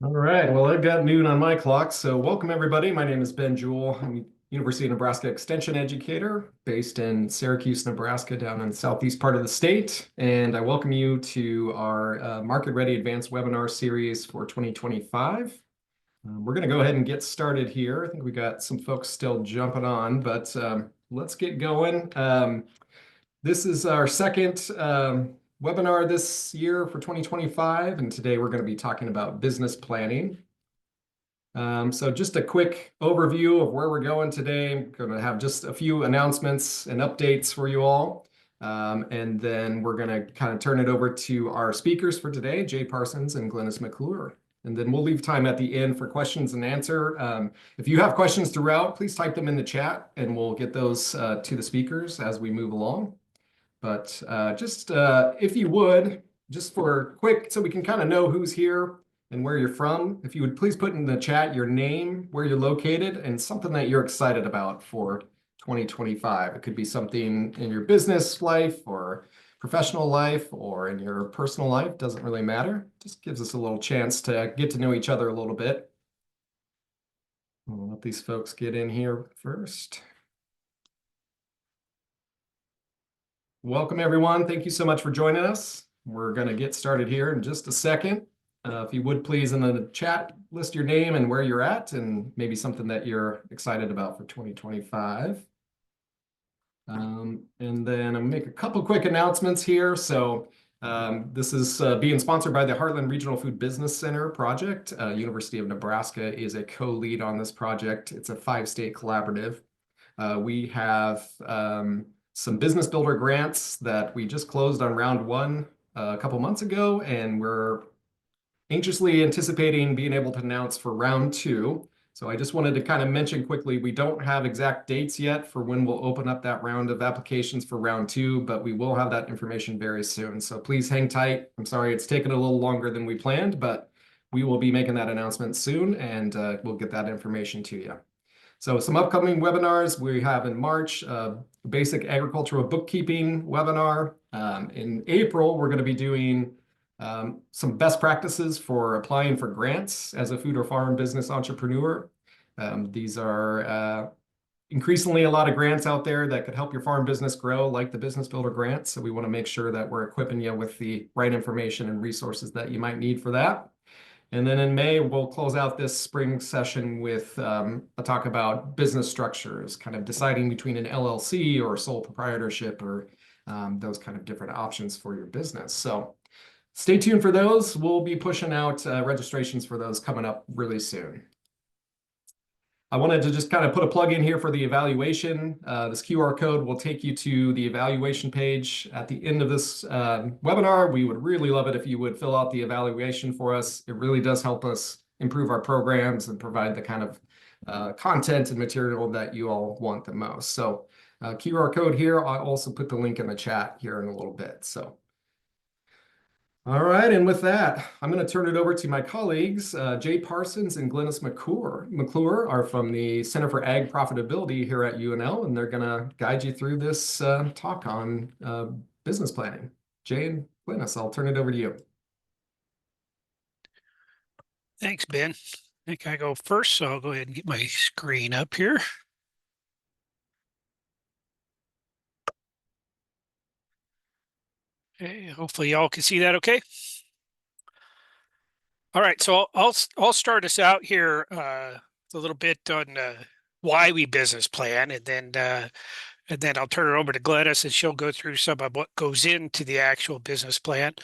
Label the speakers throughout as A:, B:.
A: All right. Well, I've got noon on my clock. So welcome everybody. My name is Ben Jewell. I'm a University of Nebraska Extension educator based in Syracuse, Nebraska, down in the southeast part of the state. And I welcome you to our Market Ready Advanced webinar series for 2025. We're going to go ahead and get started here. I think we got some folks still jumping on, but let's get going. This is our second webinar this year for 2025, and today we're going to be talking about business planning. So just a quick overview of where we're going today. I'm going to have just a few announcements and updates for you all. And then we're going to kind of turn it over to our speakers for today, Jay Parsons and Glennis McClure. And then we'll leave time at the end for questions and answer. If you have questions throughout, please type them in the chat and we'll get those to the speakers as we move along. But just if you would, just for quick, so we can kind of know who's here and where you're from, if you would please put in the chat your name, where you're located, and something that you're excited about for 2025. It could be something in your business life or professional life or in your personal life, doesn't really matter. Just gives us a little chance to get to know each other a little bit. I'll let these folks get in here first. Welcome, everyone. Thank you so much for joining us. We're going to get started here in just a second. If you would please in the chat, list your name and where you're at and maybe something that you're excited about for 2025. And then I'll make a couple quick announcements here. So this is being sponsored by the Heartland Regional Food Business Center project. University of Nebraska is a co-lead on this project. It's a 5-state collaborative. We have some business builder grants that we just closed on round one a couple months ago, and we're anxiously anticipating being able to announce for round two. So I just wanted to kind of mention quickly, we don't have exact dates yet for when we'll open up that round of applications for round two, but we will have that information very soon. So please hang tight. I'm sorry it's taken a little longer than we planned, but we will be making that announcement soon, and we'll get that information to you. So some upcoming webinars we have in March, basic agricultural bookkeeping webinar. In April, we're going to be doing some best practices for applying for grants as a food or farm business entrepreneur. These are increasingly a lot of grants out there that could help your farm business grow, like the Business Builder Grant. So we want to make sure that we're equipping you with the right information and resources that you might need for that. And then in May, we'll close out this spring session with a talk about business structures, kind of deciding between an LLC or sole proprietorship or those kind of different options for your business. So stay tuned for those. We'll be pushing out registrations for those coming up really soon. I wanted to just kind of put a plug in here for the evaluation. This QR code will take you to the evaluation page at the end of this webinar. We would really love it if you would fill out the evaluation for us. It really does help us improve our programs and provide the kind of content and material that you all want the most. So QR code here. I'll also put the link in the chat here in a little bit. So. All right, and with that, I'm going to turn it over to my colleagues. Jay Parsons and Glennis McClure are from the Center for Ag Profitability here at UNL, and they're going to guide you through this talk on business planning. Jay and Glennis, I'll turn it over to you.
B: Thanks, Ben. I think I go first, so I'll go ahead and get my screen up here. Okay, hopefully y'all can see that okay. All right, so I'll start us out here a little bit on why we business plan, and then I'll turn it over to Gladys, and she'll go through some of what goes into the actual business plan.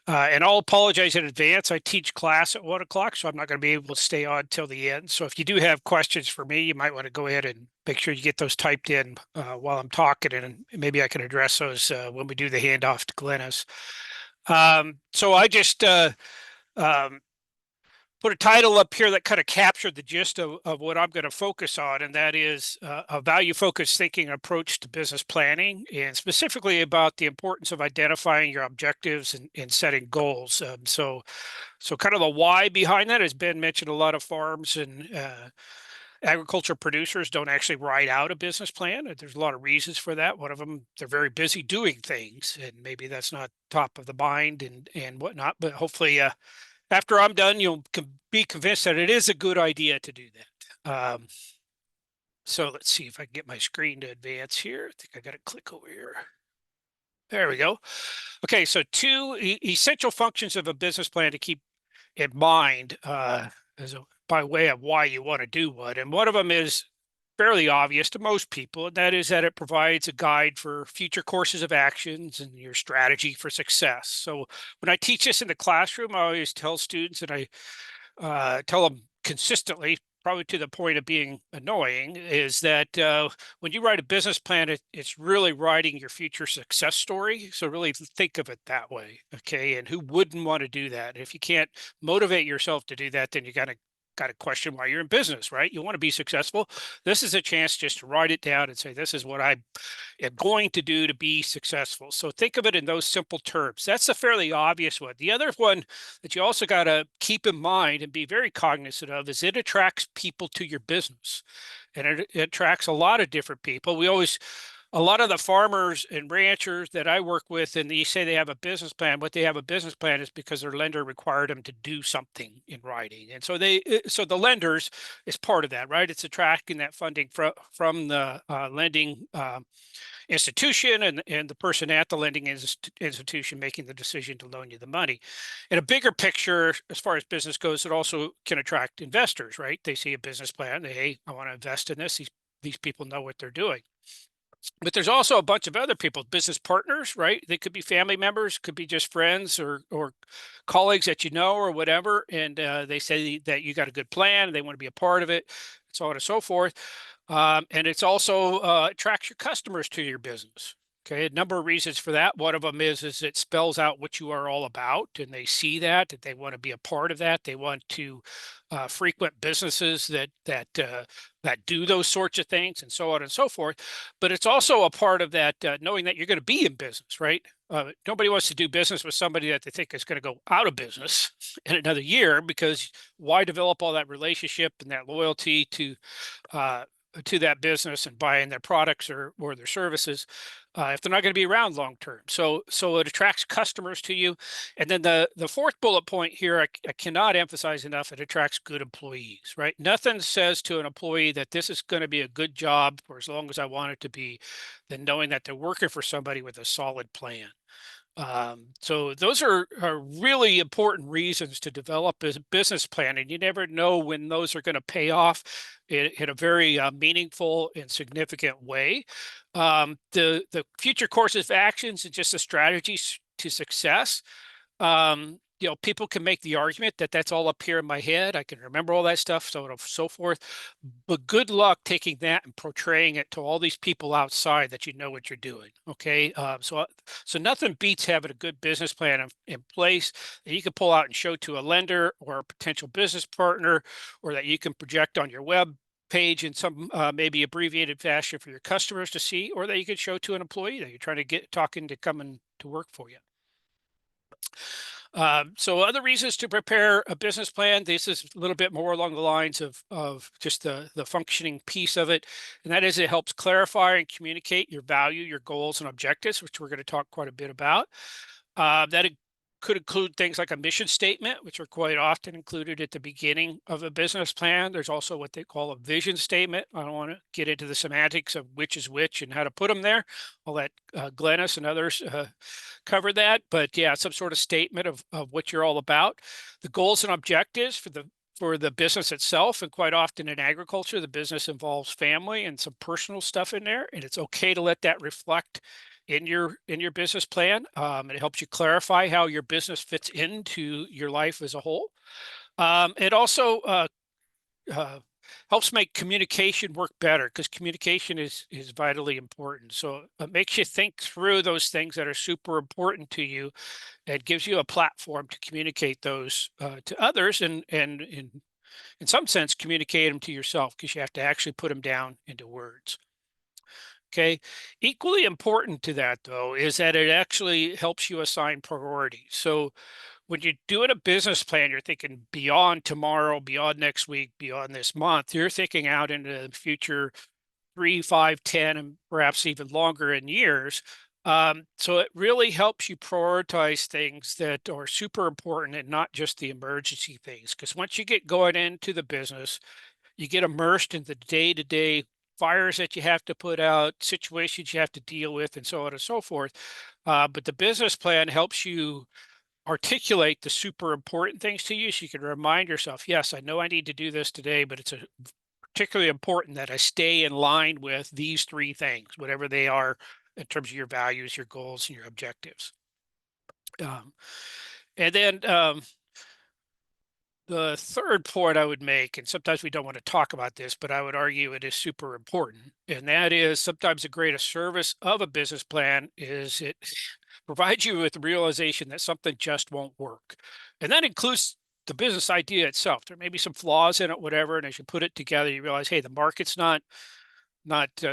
B: And I'll apologize in advance. I teach class at 1 o'clock, so I'm not going to be able to stay on till the end. So if you do have questions for me, you might want to go ahead and make sure you get those typed in while I'm talking, and maybe I can address those when we do the handoff to Glennis. So I just put a title up here that kind of captured the gist of what I'm going to focus on, and that is a value-focused thinking approach to business planning, and specifically about the importance of identifying your objectives and setting goals. So kind of the why behind that, as Ben mentioned, a lot of farms and agriculture producers don't actually write out a business plan. There's a lot of reasons for that. One of them, they're very busy doing things, and maybe that's not top of the mind and whatnot, but hopefully After I'm done, you'll be convinced that it is a good idea to do that. So let's see if I can get my screen to advance here. I think I got to click over here. There we go. Okay, so two essential functions of a business plan to keep in mind by way of why you want to do what. And one of them is fairly obvious to most people, and that is that it provides a guide for future courses of actions and your strategy for success. So when I teach this in the classroom, I always tell students, and I tell them consistently, probably to the point of being annoying, is that when you write a business plan, it's really writing your future success story. So really think of it that way, okay? And who wouldn't want to do that? If you can't motivate yourself to do that, then you got to question why you're in business, right? You want to be successful. This is a chance just to write it down and say, this is what I am going to do to be successful. So think of it in those simple terms. That's a fairly obvious one. The other one that you also got to keep in mind and be very cognizant of is it attracts people to your business. And it attracts a lot of different people. A lot of the farmers and ranchers that I work with, and they say they have a business plan. What they have a business plan is because their lender required them to do something in writing, and so so the lenders is part of that, right? It's attracting that funding from the lending institution and the person at the lending institution making the decision to loan you the money. In a bigger picture, as far as business goes, it also can attract investors, right? They see a business plan, hey, I want to invest in this. These people know what they're doing. But there's also a bunch of other people, business partners, right? They could be family members, could be just friends or colleagues that you know or whatever. And they say that you got a good plan and they want to be a part of it, so on and so forth. And it's also attracts your customers to your business. Okay, a number of reasons for that. One of them is it spells out what you are all about, and they see that they want to be a part of that. They want to frequent businesses that do those sorts of things, and so on and so forth. But it's also a part of that knowing that you're going to be in business, right? Nobody wants to do business with somebody that they think is going to go out of business in another year, because why develop all that relationship and that loyalty to that business and buying their products or their services if they're not going to be around long term. So it attracts customers to you. And then the fourth bullet point here, I cannot emphasize enough, it attracts good employees, right? Nothing says to an employee that this is going to be a good job for as long as I want it to be than knowing that they're working for somebody with a solid plan. So those are really important reasons to develop a business plan, and you never know when those are going to pay off in a very meaningful and significant way. The future courses of actions is just a strategy to success. People can make the argument that that's all up here in my head. I can remember all that stuff, so on and so forth. But good luck taking that and portraying it to all these people outside that you know what you're doing. Okay, so nothing beats having a good business plan in place that you can pull out and show to a lender or a potential business partner, or that you can project on your web page in some maybe abbreviated fashion for your customers to see, or that you could show to an employee that you're trying to get talking to come in to work for you. So other reasons to prepare a business plan, this is a little bit more along the lines of just the functioning piece of it. And that is, it helps clarify and communicate your value, your goals and objectives, which we're going to talk quite a bit about. That could include things like a mission statement, which are quite often included at the beginning of a business plan. There's also what they call a vision statement. I don't want to get into the semantics of which is which and how to put them there. I'll let Glennis and others cover that. But yeah, some sort of statement of what you're all about. The goals and objectives for the business itself, and quite often in agriculture, the business involves family and some personal stuff in there, and it's okay to let that reflect in your business plan. It helps you clarify how your business fits into your life as a whole. It also helps make communication work better, because communication is vitally important. So it makes you think through those things that are super important to you. It gives you a platform to communicate those to others, and in some sense communicate them to yourself, because you have to actually put them down into words. Okay. Equally important to that, though, is that it actually helps you assign priorities. So when you're doing a business plan, you're thinking beyond tomorrow, beyond next week, beyond this month. You're thinking out into the future 3, 5, 10, and perhaps even longer in years. So it really helps you prioritize things that are super important and not just the emergency things. Because once you get going into the business, you get immersed in the day-to-day fires that you have to put out, situations you have to deal with, and so on and so forth. But the business plan helps you articulate the super important things to you so you can remind yourself, yes, I know I need to do this today, but it's particularly important that I stay in line with these three things, whatever they are in terms of your values, your goals, and your objectives. Um, and then the third point I would make, and sometimes we don't want to talk about this, but I would argue it is super important, and that is sometimes the greatest service of a business plan is it provides you with the realization that something just won't work. And that includes the business idea itself. There may be some flaws in it, whatever, and as you put it together, you realize, hey, the market's not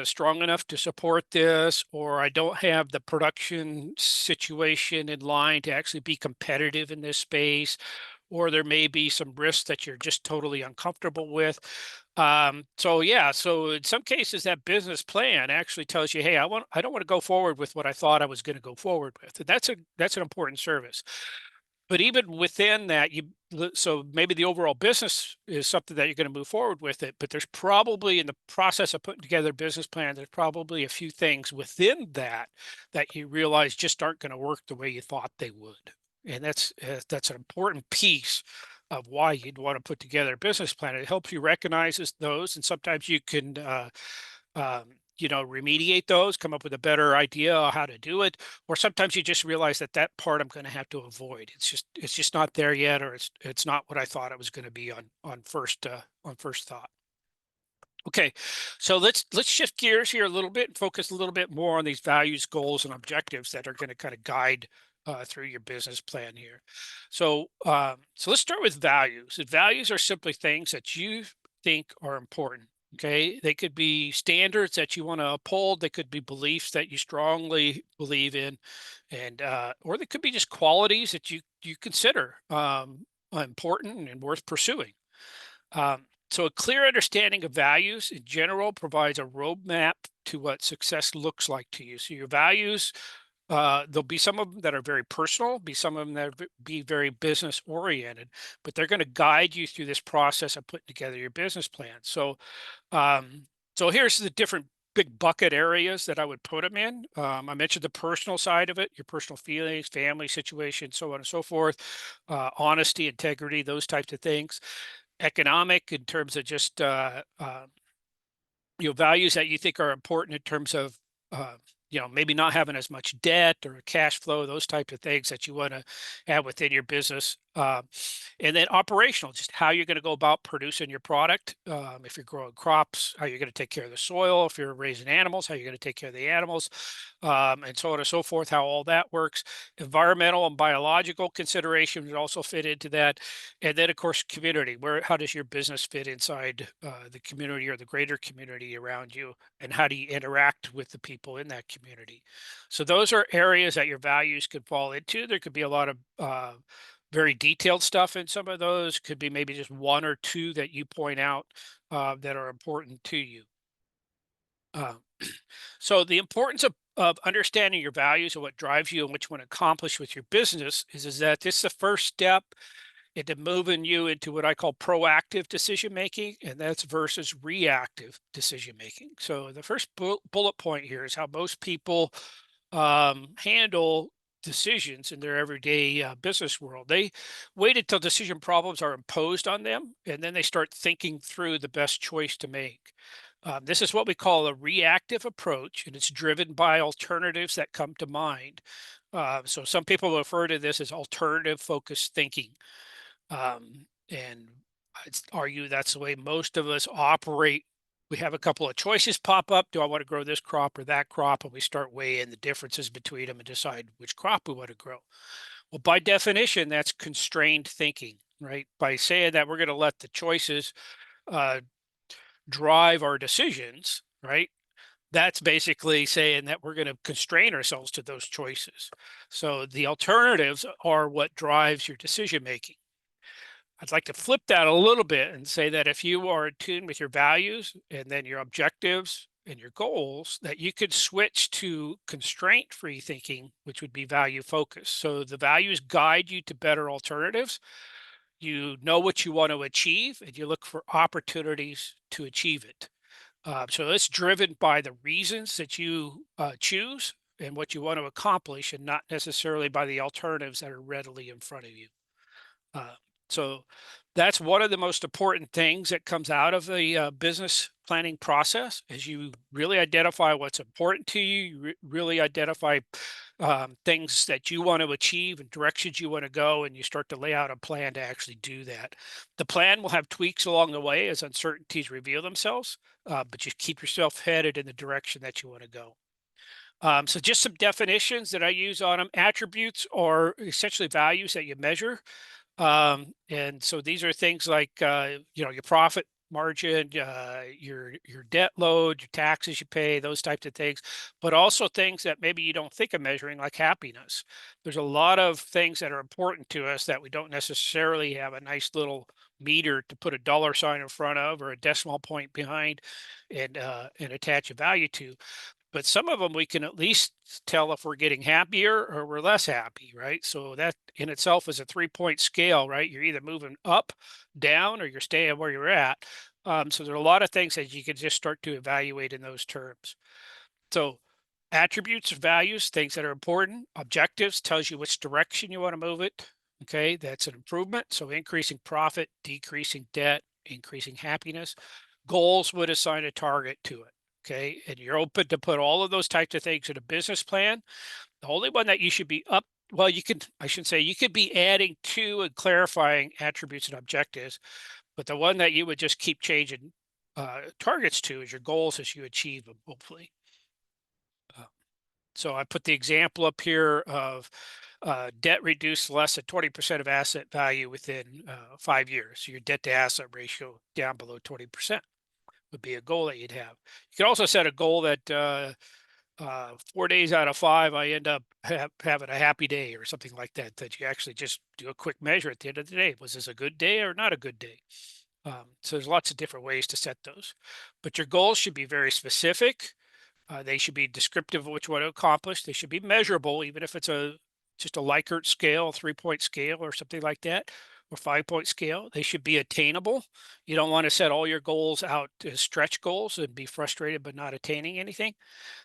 B: strong enough to support this, or I don't have the production situation in line to actually be competitive in this space, or there may be some risks that you're just totally uncomfortable with. So yeah, so in some cases that business plan actually tells you, hey, I don't want to go forward with what I thought I was going to go forward with. And that's an important service. But even within that, so maybe the overall business is something that you're going to move forward with it, but there's probably in the process of putting together a business plan, there's probably a few things within that that you realize just aren't going to work the way you thought they would. And that's an important piece of why you'd want to put together a business plan. It helps you recognize those, and sometimes you can um, remediate those, come up with a better idea of how to do it. Or sometimes you just realize that that part I'm going to have to avoid. It's just not there yet, or it's not what I thought it was going to be on first thought. Okay, so let's shift gears here a little bit and focus a little bit more on these values, goals, and objectives that are going to kind of guide through your business plan here. So let's start with values. And values are simply things that you think are important. Okay, they could be standards that you want to uphold. They could be beliefs that you strongly believe in, and or they could be just qualities that you consider important and worth pursuing. So a clear understanding of values in general provides a roadmap to what success looks like to you. So your values, there'll be some of them that are very personal, be some of them that be very business oriented, but they're going to guide you through this process of putting together your business plan. Um, so here's the different big bucket areas that I would put them in. I mentioned the personal side of it, your personal feelings, family situation, so on and so forth, honesty, integrity, those types of things. Economic in terms of just values that you think are important in terms of uh, maybe not having as much debt or cash flow, those types of things that you want to have within your business. And then operational, just how you're going to go about producing your product. If you're growing crops, how you're going to take care of the soil. If you're raising animals, how you're going to take care of the animals, and so on and so forth, how all that works. Environmental and biological considerations would also fit into that. And then, of course, community. How does your business fit inside the community or the greater community around you? And how do you interact with the people in that community? So those are areas that your values could fall into. There could be a lot of very detailed stuff in some of those. Could be maybe just one or two that you point out that are important to you. Uh, so the importance of understanding your values and what drives you and what you want to accomplish with your business is that this is the first step into moving you into what I call proactive decision making, and that's versus reactive decision making. So the first bullet point here is how most people handle decisions in their everyday business world. They wait until decision problems are imposed on them, and then they start thinking through the best choice to make. This is what we call a reactive approach, and it's driven by alternatives that come to mind. So some people refer to this as alternative focused thinking. And I'd argue that's the way most of us operate. We have a couple of choices pop up. Do I want to grow this crop or that crop? And we start weighing the differences between them and decide which crop we want to grow. Well, by definition, that's constrained thinking, right? By saying that we're going to let the choices uh, drive our decisions, right? That's basically saying that we're going to constrain ourselves to those choices. So the alternatives are what drives your decision making. I'd like to flip that a little bit and say that if you are in tune with your values and then your objectives and your goals that you could switch to constraint-free thinking, which would be value focused. So the values guide you to better alternatives. You know what you want to achieve, and you look for opportunities to achieve it. So it's driven by the reasons that you choose and what you want to accomplish, and not necessarily by the alternatives that are readily in front of you. Uh, so that's one of the most important things that comes out of the business planning process is you really identify what's important to you. You really identify things that you want to achieve and directions you want to go, and you start to lay out a plan to actually do that. The plan will have tweaks along the way as uncertainties reveal themselves, but you keep yourself headed in the direction that you want to go. So just some definitions that I use on them. Attributes are essentially values that you measure. And so these are things like, your profit margin, your debt load, your taxes you pay, those types of things, but also things that maybe you don't think of measuring, like happiness. There's a lot of things that are important to us that we don't necessarily have a nice little meter to put a dollar sign in front of or a decimal point behind and attach a value to. But some of them we can at least tell if we're getting happier or we're less happy, right? So that in itself is a 3-point scale, right? You're either moving up, down, or you're staying where you're at. So there are a lot of things that you can just start to evaluate in those terms. So attributes, values, things that are important. Objectives tells you which direction you want to move it. Okay, that's an improvement. So increasing profit, decreasing debt, increasing happiness. Goals would assign a target to it. Okay, and you're open to put all of those types of things in a business plan. The only one that you should be well, you could, I should say, you could be adding to and clarifying attributes and objectives, but the one that you would just keep changing targets to is your goals as you achieve them, hopefully. So I put the example up here of debt reduced less than 20% of asset value within 5 years. So your debt to asset ratio down below 20% would be a goal that you'd have. You could also set a goal that 4 days out of 5, I end up having a happy day or something like that, that you actually just do a quick measure at the end of the day. Was this a good day or not a good day? So there's lots of different ways to set those, but your goals should be very specific. They should be descriptive of what you want to accomplish. They should be measurable, even if it's just a Likert scale, 3-point scale or something like that, or 5-point scale. They should be attainable. You don't want to set all your goals out as stretch goals and be frustrated but not attaining anything.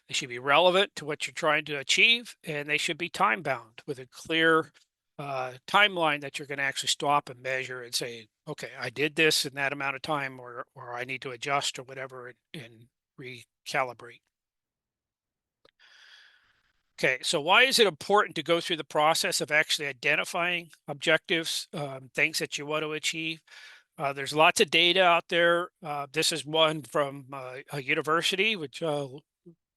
B: They should be relevant to what you're trying to achieve, and they should be time bound with a clear timeline that you're going to actually stop and measure and say, okay, I did this in that amount of time, or I need to adjust or whatever and recalibrate. Okay, so why is it important to go through the process of actually identifying objectives, things that you want to achieve? There's lots of data out there. This is one from a university, which I'll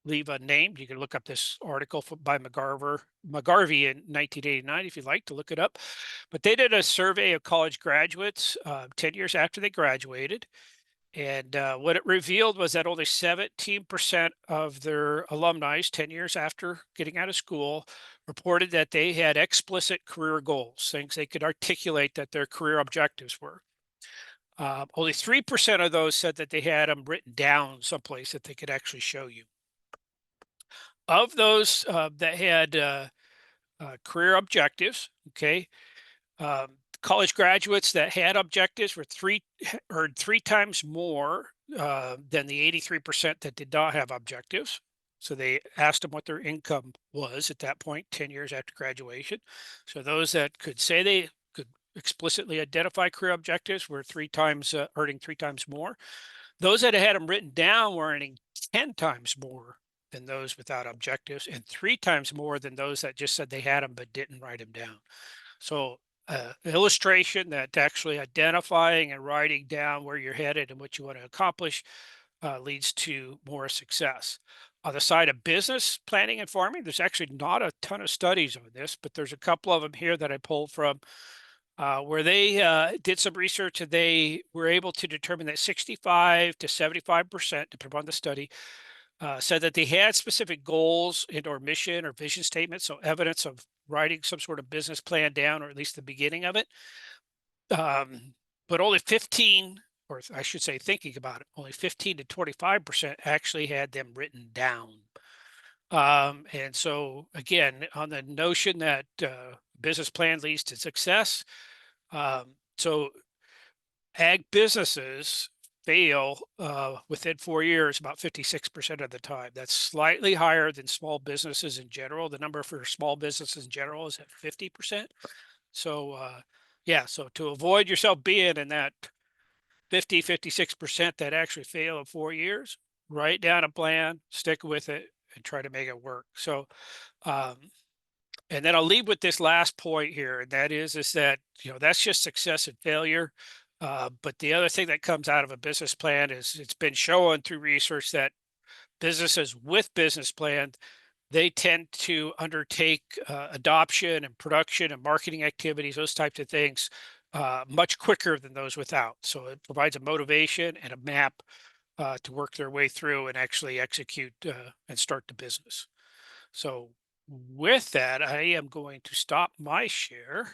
B: leave unnamed. You can look up this article by McGarvey in 1989 if you'd like to look it up. But they did a survey of college graduates 10 years after they graduated. And what it revealed was that only 17% of their alumni, 10 years after getting out of school, reported that they had explicit career goals, things they could articulate that their career objectives were. Only 3% of those said that they had them written down someplace that they could actually show you. Of those that had career objectives, okay, college graduates that had objectives earned 3 times more than the 83% that did not have objectives. So they asked them what their income was at that point, 10 years after graduation. So those that could say they could explicitly identify career objectives were earning 3 times more. Those that had them written down were earning 10 times more than those without objectives, and 3 times more than those that just said they had them but didn't write them down. So illustration that actually identifying and writing down where you're headed and what you want to accomplish leads to more success. On the side of business planning and farming, there's actually not a ton of studies on this, but there's a couple of them here that I pulled from where they did some research, and they were able to determine that 65 to 75%, depending on the study, said that they had specific goals and or mission or vision statements, so evidence of writing some sort of business plan down, or at least the beginning of it. But only 15 or I should say thinking about it, only 15 to 25% actually had them written down. And so again, on the notion that business plan leads to success, so ag businesses fail within 4 years about 56% of the time. That's slightly higher than small businesses in general. The number for small businesses in general is at 50%. So yeah, so to avoid yourself being in that 56% that actually fail in 4 years, write down a plan, stick with it, and try to make it work. So um, and then I'll leave with this last point here, and that is that, that's just success and failure. But the other thing that comes out of a business plan is it's been shown through research that businesses with business plans, they tend to undertake adoption and production and marketing activities, those types of things, much quicker than those without. So it provides a motivation and a map to work their way through and actually execute and start the business. So with that, I am going to stop my share,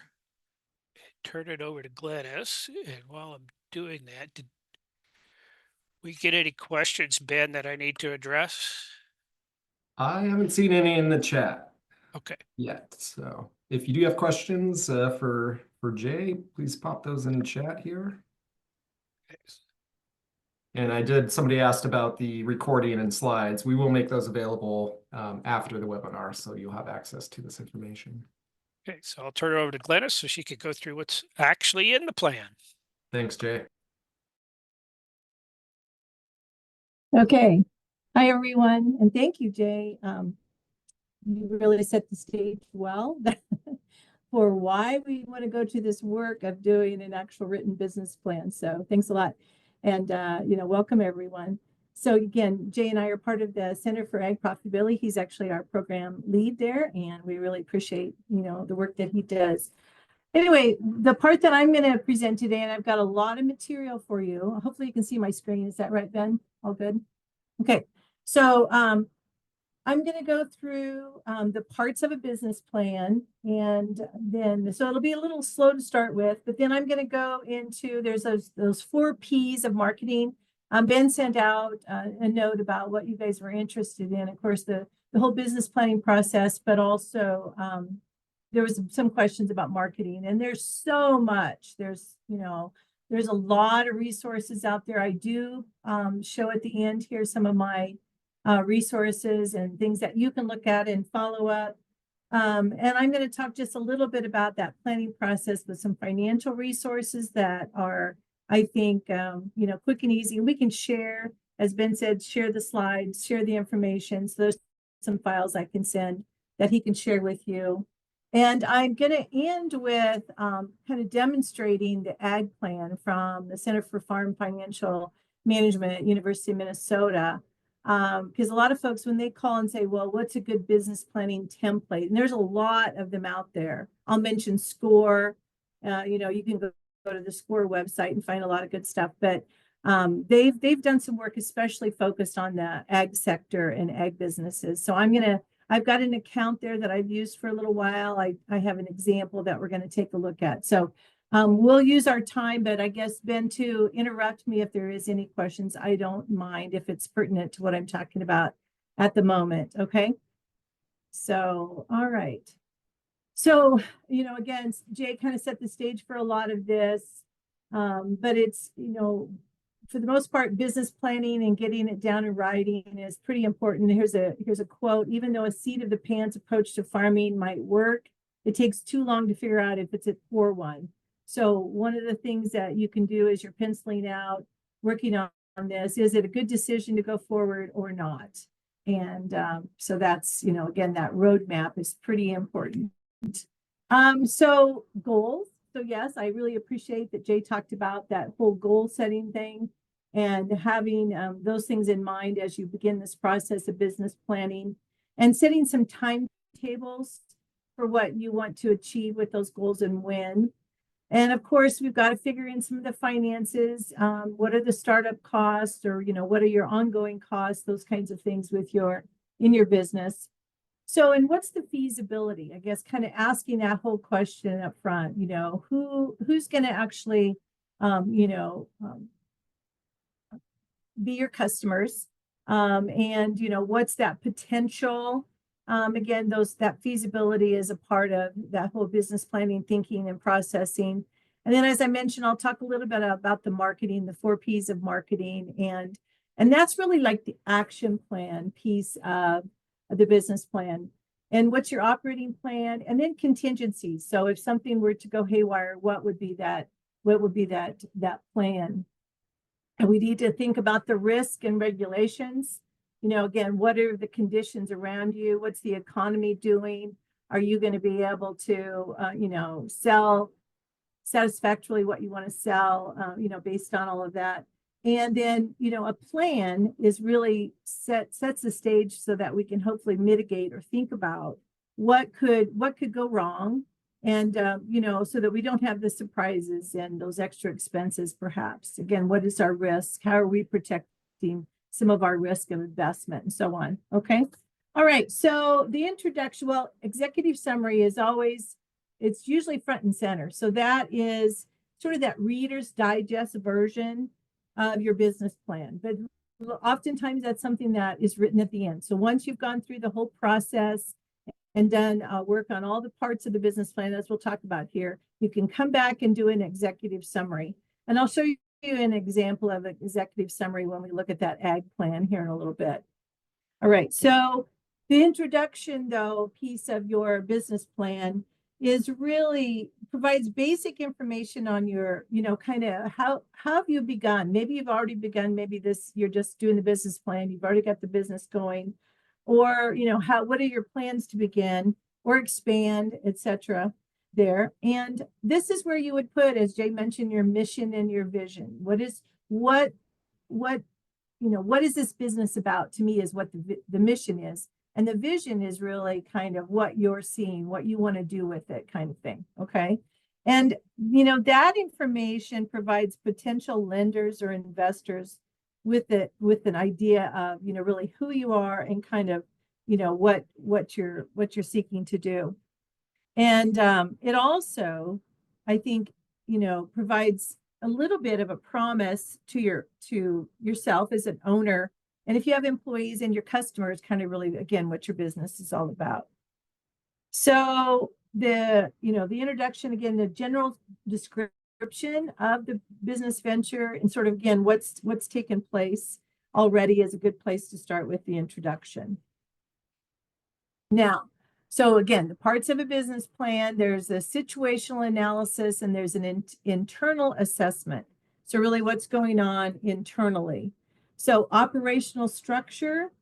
B: turn it over to Glennis. And while I'm doing that, did we get any questions, Ben, that I need to address?
A: I haven't seen any in the chat
B: Okay.
A: yet. So if you do have questions for Jay, please pop those in the chat here. And somebody asked about the recording and slides. We will make those available after the webinar, so you'll have access to this information.
B: Okay, so I'll turn it over to Glennis so she could go through what's actually in the plan.
A: Thanks, Jay.
C: Okay. Hi, everyone, and thank you, Jay. You really set the stage well for why we want to go to this work of doing an actual written business plan. So thanks a lot. And, welcome, everyone. So again, Jay and I are part of the Center for Ag Profitability. He's actually our program lead there, and we really appreciate, the work that he does. Anyway, the part that I'm going to present today, and I've got a lot of material for you. Hopefully you can see my screen. Is that right, Ben? All good? Okay. So I'm going to go through the parts of a business plan, and then, so it'll be a little slow to start with, but then I'm going to go into, there's those 4 P's of marketing. Ben sent out a note about what you guys were interested in. Of course, the whole business planning process, but also there was some questions about marketing, and there's so much. There's a lot of resources out there. I do show at the end here some of my resources and things that you can look at and follow up. And I'm going to talk just a little bit about that planning process with some financial resources that are, I think, quick and easy. We can share, as Ben said, share the slides, share the information. So there's some files I can send that he can share with you. And I'm going to end with kind of demonstrating the ag plan from the Center for Farm Financial Management at University of Minnesota. Because a lot of folks, when they call and say, well, what's a good business planning template? And there's a lot of them out there. I'll mention SCORE. You can go to the SCORE website and find a lot of good stuff. But they've done some work, especially focused on the ag sector and ag businesses. So I've got an account there that I've used for a little while. I have an example that we're going to take a look at. So we'll use our time, but I guess, Ben, to interrupt me if there is any questions. I don't mind if it's pertinent to what I'm talking about at the moment. Okay. So, all right. So, again, Jay kind of set the stage for a lot of this, but it's, for the most part, business planning and getting it down in writing is pretty important. Here's a quote: even though a seat of the pants approach to farming might work, it takes too long to figure out if it's a poor one. So one of the things that you can do is you're penciling out, working on this. Is it a good decision to go forward or not? And so that's, again, that roadmap is pretty important. So goals. So yes, I really appreciate that Jay talked about that whole goal setting thing and having those things in mind as you begin this process of business planning and setting some timetables for what you want to achieve with those goals and when. And of course, we've got to figure in some of the finances. What are the startup costs, or what are your ongoing costs? Those kinds of things in your business. So, and what's the feasibility? I guess kind of asking that whole question up front. Who's going to actually, be your customers? And, what's that potential? Again, that feasibility is a part of that whole business planning, thinking, and processing. And then, as I mentioned, I'll talk a little bit about the marketing, the 4 Ps of marketing, and that's really like the action plan piece of the business plan. And what's your operating plan? And then contingencies. So if something were to go haywire, what would be that plan? And we need to think about the risk and regulations. Again, what are the conditions around you? What's the economy doing? Are you going to be able to, sell satisfactorily what you want to sell, based on all of that? And then, a plan is really sets the stage so that we can hopefully mitigate or think about what could go wrong. And, so that we don't have the surprises and those extra expenses, perhaps. Again, what is our risk? How are we protecting some of our risk of investment and so on? Okay. All right. So the introduction, executive summary is always, it's usually front and center. So that is sort of that Reader's Digest version of your business plan. But oftentimes that's something that is written at the end. So once you've gone through the whole process and done work on all the parts of the business plan, as we'll talk about here, you can come back and do an executive summary. And I'll show you an example of an executive summary when we look at that ag plan here in a little bit. All right, so the introduction, though, piece of your business plan is really provides basic information on your, kind of how have you begun? Maybe you've already begun, maybe you're just doing the business plan, you've already got the business going, or, what are your plans to begin or expand, etc. there. And this is where you would put, as Jay mentioned, your mission and your vision. What is this business about? To me, is what the mission is. And the vision is really kind of what you're seeing, what you want to do with it, kind of thing. Okay. And, that information provides potential lenders or investors with an idea of, really who you are and kind of, what you're seeking to do. And it also, I think, provides a little bit of a promise to yourself as an owner. And if you have employees and your customers, kind of really, again, what your business is all about. So the introduction, again, the general description of the business venture and sort of, again, what's taken place already is a good place to start with the introduction. Now, so again, the parts of a business plan, there's a situational analysis and there's an internal assessment. So really what's going on internally. So operational structure.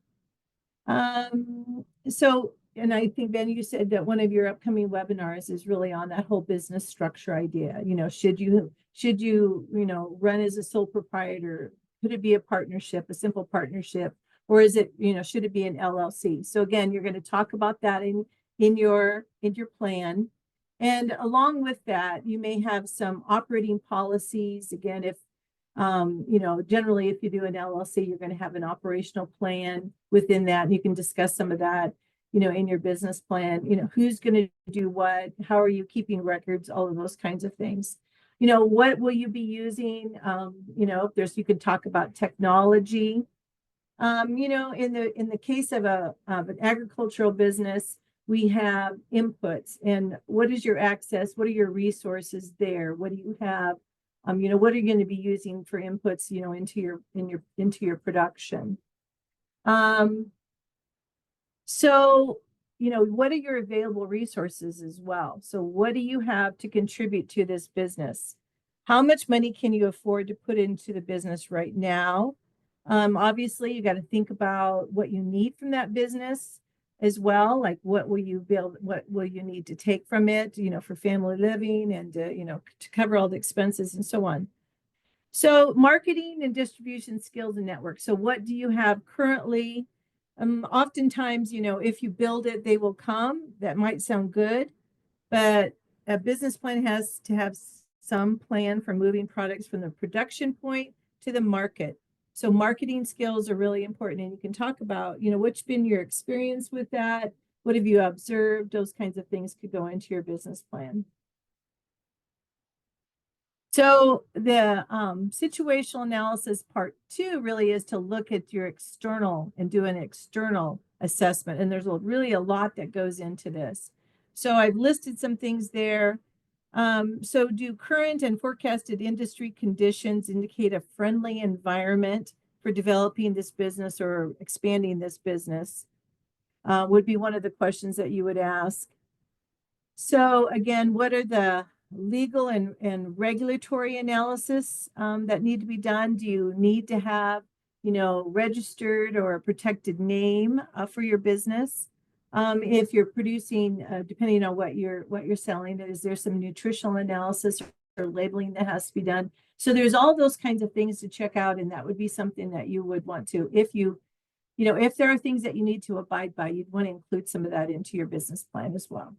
C: And I think, Ben, you said that one of your upcoming webinars is really on that whole business structure idea. Should you run as a sole proprietor? Could it be a partnership, a simple partnership? Or is it, should it be an LLC? So again, you're going to talk about that in your plan. And along with that, you may have some operating policies. Again, if generally, if you do an LLC, you're going to have an operational plan within that. And you can discuss some of that, in your business plan, who's going to do what, how are you keeping records, all of those kinds of things. What will you be using? You can talk about technology. In the case of an agricultural business, we have inputs, and what is your access? What are your resources there? What do you have? What are you going to be using for inputs, into your production? So, what are your available resources as well? So what do you have to contribute to this business? How much money can you afford to put into the business right now? Obviously, you got to think about what you need from that business as well. Like, what will you build? What will you need to take from it, for family living and, to cover all the expenses and so on. So marketing and distribution skills and networks. So what do you have currently? Oftentimes, if you build it, they will come. That might sound good, but a business plan has to have some plan for moving products from the production point to the market. So marketing skills are really important. And you can talk about, what's been your experience with that? What have you observed? Those kinds of things could go into your business plan. So the situational analysis part 2 really is to look at your external and do an external assessment. And there's really a lot that goes into this. So I've listed some things there. So do current and forecasted industry conditions indicate a friendly environment for developing this business or expanding this business? Would be one of the questions that you would ask. So again, what are the legal and regulatory analysis that need to be done? Do you need to have, registered or a protected name for your business? If you're producing, depending on what you're selling, is there some nutritional analysis or labeling that has to be done? So there's all those kinds of things to check out, and that would be something that you would want to, if if there are things that you need to abide by, you'd want to include some of that into your business plan as well.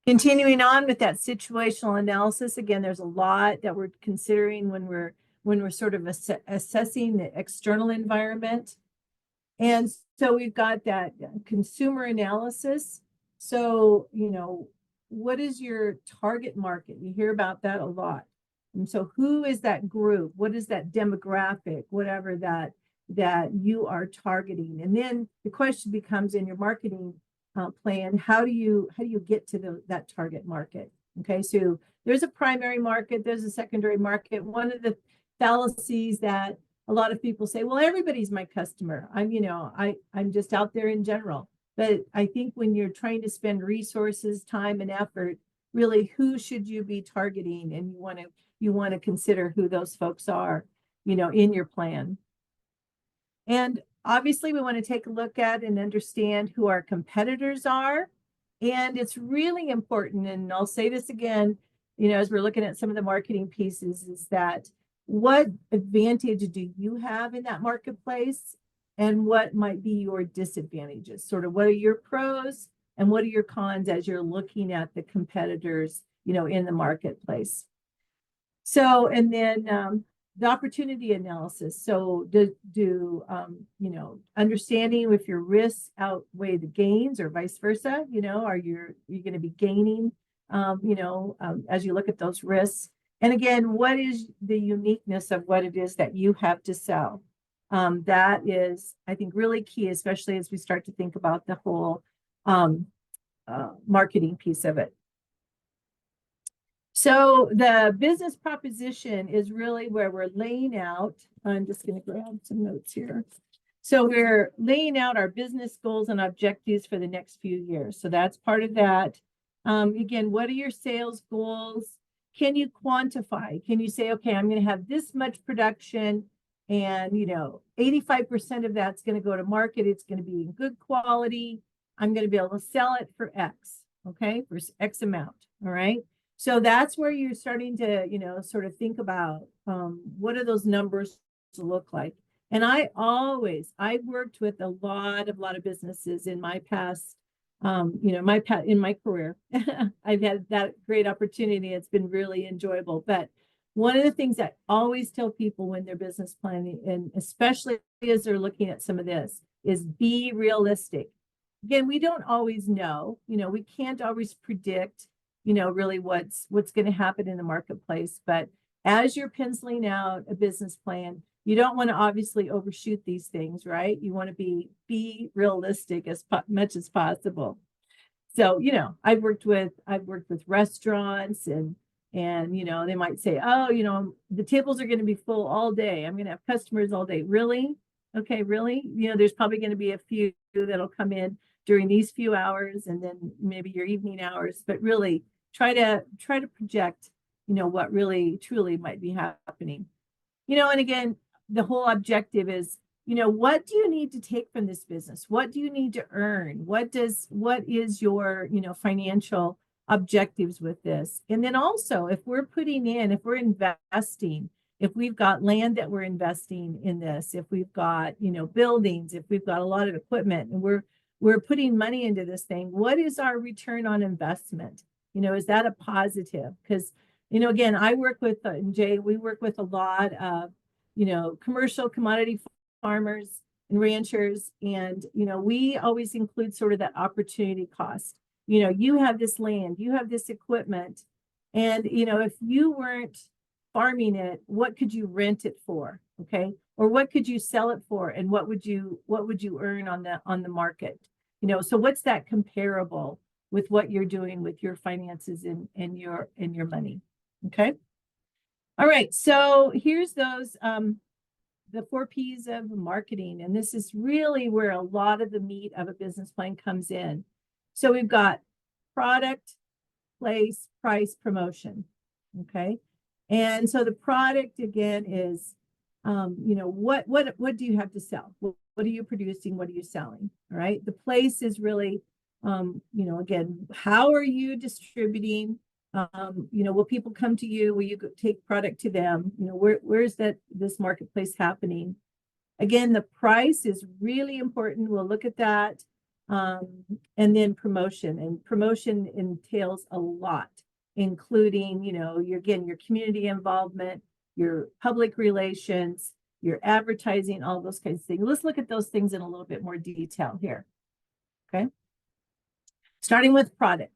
C: Continuing on with that situational analysis, again, there's a lot that we're considering when we're sort of assessing the external environment. And so we've got that consumer analysis. So, what is your target market? You hear about that a lot. And so who is that group? What is that demographic, whatever that you are targeting? And then the question becomes, in your marketing plan, how do you get to that target market? Okay, so there's a primary market, there's a secondary market. One of the fallacies that a lot of people say, well, everybody's my customer. I'm just out there in general. But I think when you're trying to spend resources, time, and effort, really, who should you be targeting? And you want to consider who those folks are, in your plan. And obviously, we want to take a look at and understand who our competitors are. And it's really important, and I'll say this again, as we're looking at some of the marketing pieces, is that what advantage do you have in that marketplace, and what might be your disadvantages? Sort of what are your pros and what are your cons as you're looking at the competitors, in the marketplace. So, and then the opportunity analysis. So understanding if your risks outweigh the gains or vice versa, are you going to be gaining, as you look at those risks? And again, what is the uniqueness of what it is that you have to sell? That is, I think, really key, especially as we start to think about the whole marketing piece of it. So the business proposition is really where we're laying out. I'm just going to grab some notes here. So we're laying out our business goals and objectives for the next few years. So that's part of that. Again, what are your sales goals? Can you quantify? Can you say, okay, I'm going to have this much production, and 85% of that's going to go to market. It's going to be in good quality. I'm going to be able to sell it for X, okay, for X amount. All right. So that's where you're starting to, sort of think about what do those numbers look like. And I've worked with a lot of businesses in my past, in my career. I've had that great opportunity. It's been really enjoyable. But one of the things I always tell people when they're business planning, and especially as they're looking at some of this, is be realistic. Again, we don't always know, we can't always predict, really what's going to happen in the marketplace. But as you're penciling out a business plan, you don't want to obviously overshoot these things, right? You want to be realistic as much as possible. So, I've worked with restaurants, and they might say, oh, the tables are going to be full all day. I'm going to have customers all day. Really? Okay, really? There's probably going to be a few that'll come in during these few hours, and then maybe your evening hours. But really, try to project, what really truly might be happening. And again, the whole objective is, what do you need to take from this business? What do you need to earn? What is your, financial objectives with this? And then also, if we're investing, if we've got land that we're investing in this, if we've got, buildings, if we've got a lot of equipment, and we're putting money into this thing, what is our return on investment? Is that a positive? Because, again, I work with, Jay, we work with a lot of, commercial commodity farmers and ranchers. And, we always include sort of that opportunity cost. You have this land, you have this equipment, And, if you weren't farming it, what could you rent it for? Okay. Or what could you sell it for? And what would you earn on the market? So what's that comparable with what you're doing with your finances and your money? Okay. All right. So here's those, the 4 P's of marketing. And this is really where a lot of the meat of a business plan comes in. So we've got product, place, price, promotion. Okay. And so the product again is, what do you have to sell? What are you producing? What are you selling? All right. The place is really, again, how are you distributing? Will people come to you? Will you take product to them? Where's this marketplace happening? Again, the price is really important. We'll look at that. And then promotion, and promotion entails a lot, including, your community involvement, your public relations, your advertising, all those kinds of things. Let's look at those things in a little bit more detail here. Okay. Starting with product.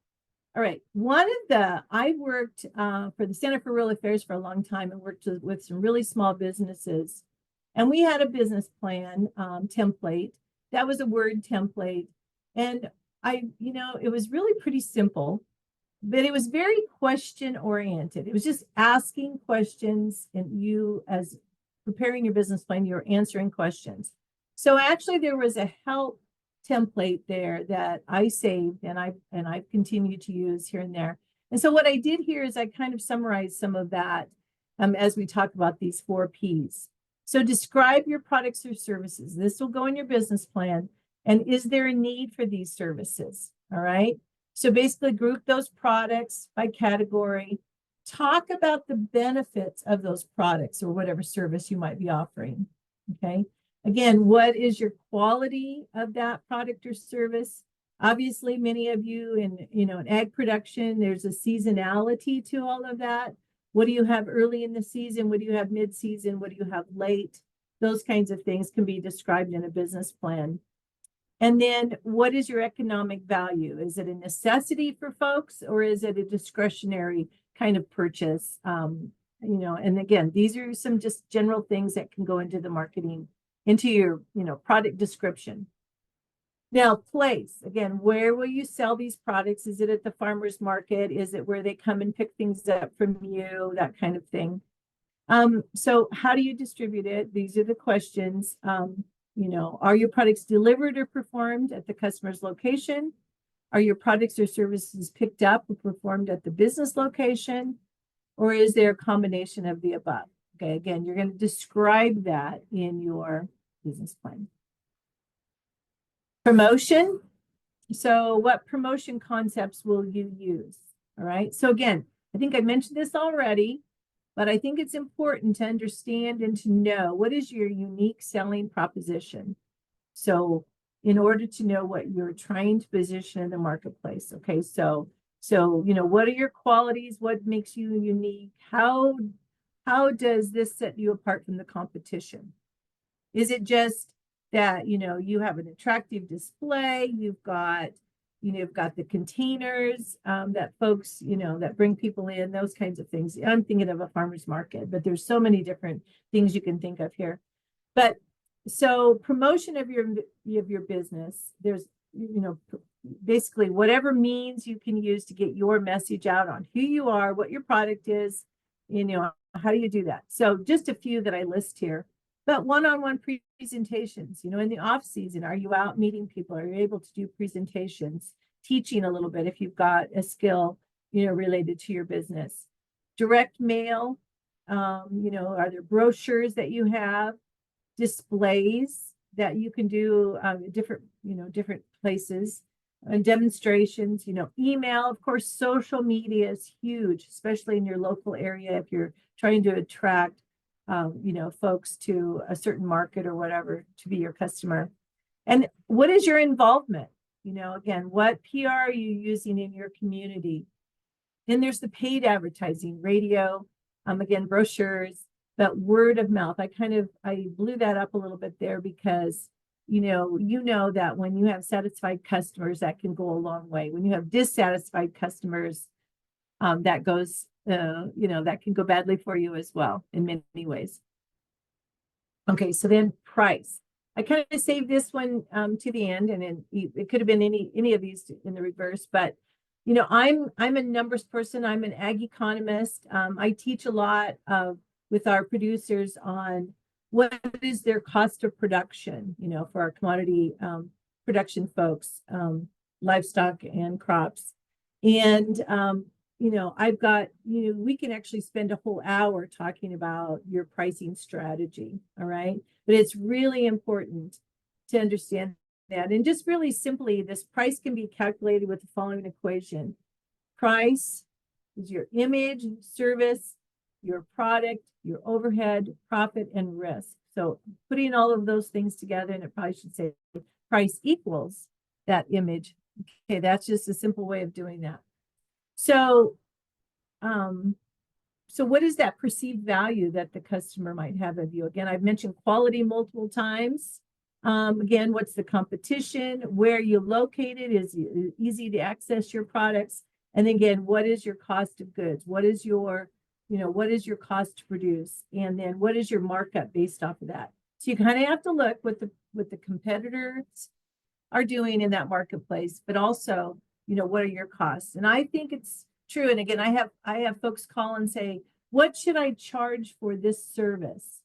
C: All right. I worked for the Center for Rural Affairs for a long time and worked with some really small businesses. And we had a business plan template. That was a Word template. And it was really pretty simple, but it was very question oriented. It was just asking questions, and you, as preparing your business plan, you're answering questions. So actually there was a help template there that I saved and I've continued to use here and there. And so what I did here is I kind of summarized some of that as we talk about these 4 P's. So describe your products or services. This will go in your business plan. And is there a need for these services? All right. So basically group those products by category. Talk about the benefits of those products or whatever service you might be offering. Okay. Again, what is your quality of that product or service? Obviously, many of you in ag production, there's a seasonality to all of that. What do you have early in the season? What do you have mid-season? What do you have late? Those kinds of things can be described in a business plan. And then what is your economic value? Is it a necessity for folks, or is it a discretionary kind of purchase? And again, these are some just general things that can go into the marketing, into your, product description. Now, place, again, where will you sell these products? Is it at the farmer's market? Is it where they come and pick things up from you? That kind of thing. So how do you distribute it? These are the questions. Are your products delivered or performed at the customer's location? Are your products or services picked up or performed at the business location? Or is there a combination of the above? Okay, again, you're going to describe that in your business plan. Promotion. So what promotion concepts will you use? All right. So again, I think I mentioned this already, but I think it's important to understand and to know what is your unique selling proposition. So in order to know what you're trying to position in the marketplace. Okay. So, what are your qualities? What makes you unique? How does this set you apart from the competition? Is it just that, you have an attractive display, you've got the containers that folks, that bring people in, those kinds of things. I'm thinking of a farmer's market, but there's so many different things you can think of here. But so promotion of your business, there's, basically whatever means you can use to get your message out on who you are, what your product is, how do you do that? So just a few that I list here. But one-on-one presentations, in the off season, are you out meeting people? Are you able to do presentations, teaching a little bit if you've got a skill, related to your business? Direct mail, are there brochures that you have? Displays that you can do different places, and demonstrations, email, of course. Social media is huge, especially in your local area if you're trying to attract folks to a certain market or whatever to be your customer. And what is your involvement? Again, what PR are you using in your community? Then there's the paid advertising, radio, again, brochures, but word of mouth. I blew that up a little bit there because, that when you have satisfied customers, that can go a long way. When you have dissatisfied customers, that goes, that can go badly for you as well in many ways. Okay, so then price. I kind of saved this one to the end, and it could have been any of these in the reverse, but I'm a numbers person. I'm an ag economist. I teach a lot with our producers on what is their cost of production, for our commodity production folks, livestock and crops. And I've got, we can actually spend a whole hour talking about your pricing strategy. All right. But it's really important to understand that. And just really simply, this price can be calculated with the following equation. Price is your image, service, your product, your overhead, profit, and risk. So putting all of those things together, and it probably should say price equals that image. Okay, that's just a simple way of doing that. So, so what is that perceived value that the customer might have of you? Again, I've mentioned quality multiple times. Again, what's the competition? Where are you located? Is it easy to access your products? And again, what is your cost of goods? What is your, what is your cost to produce? And then what is your markup based off of that? So you kind of have to look what the competitors are doing in that marketplace, but also, what are your costs? And I think it's true. And again, I have folks call and say, what should I charge for this service?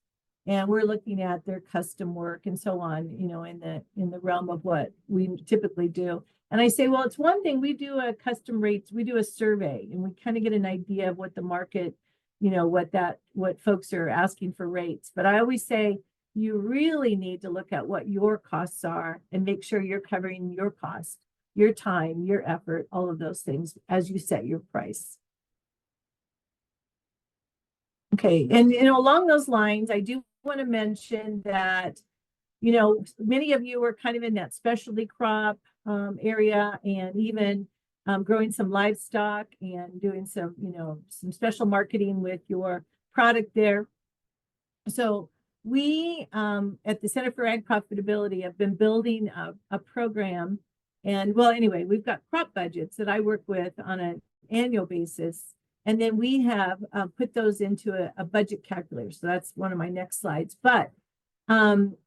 C: And we're looking at their custom work and so on, in the realm of what we typically do. And I say, well, it's one thing, we do a custom rates, we do a survey, and we kind of get an idea of what the market, what folks are asking for rates. But I always say, you really need to look at what your costs are and make sure you're covering your cost, your time, your effort, all of those things as you set your price. Okay, and along those lines, I do want to mention that, many of you are kind of in that specialty crop area, and even growing some livestock and doing some, some special marketing with your product there. So we at the Center for Ag Profitability have been building a program. And well, anyway, we've got crop budgets that I work with on an annual basis. And then we have put those into a budget calculator. So that's one of my next slides. But one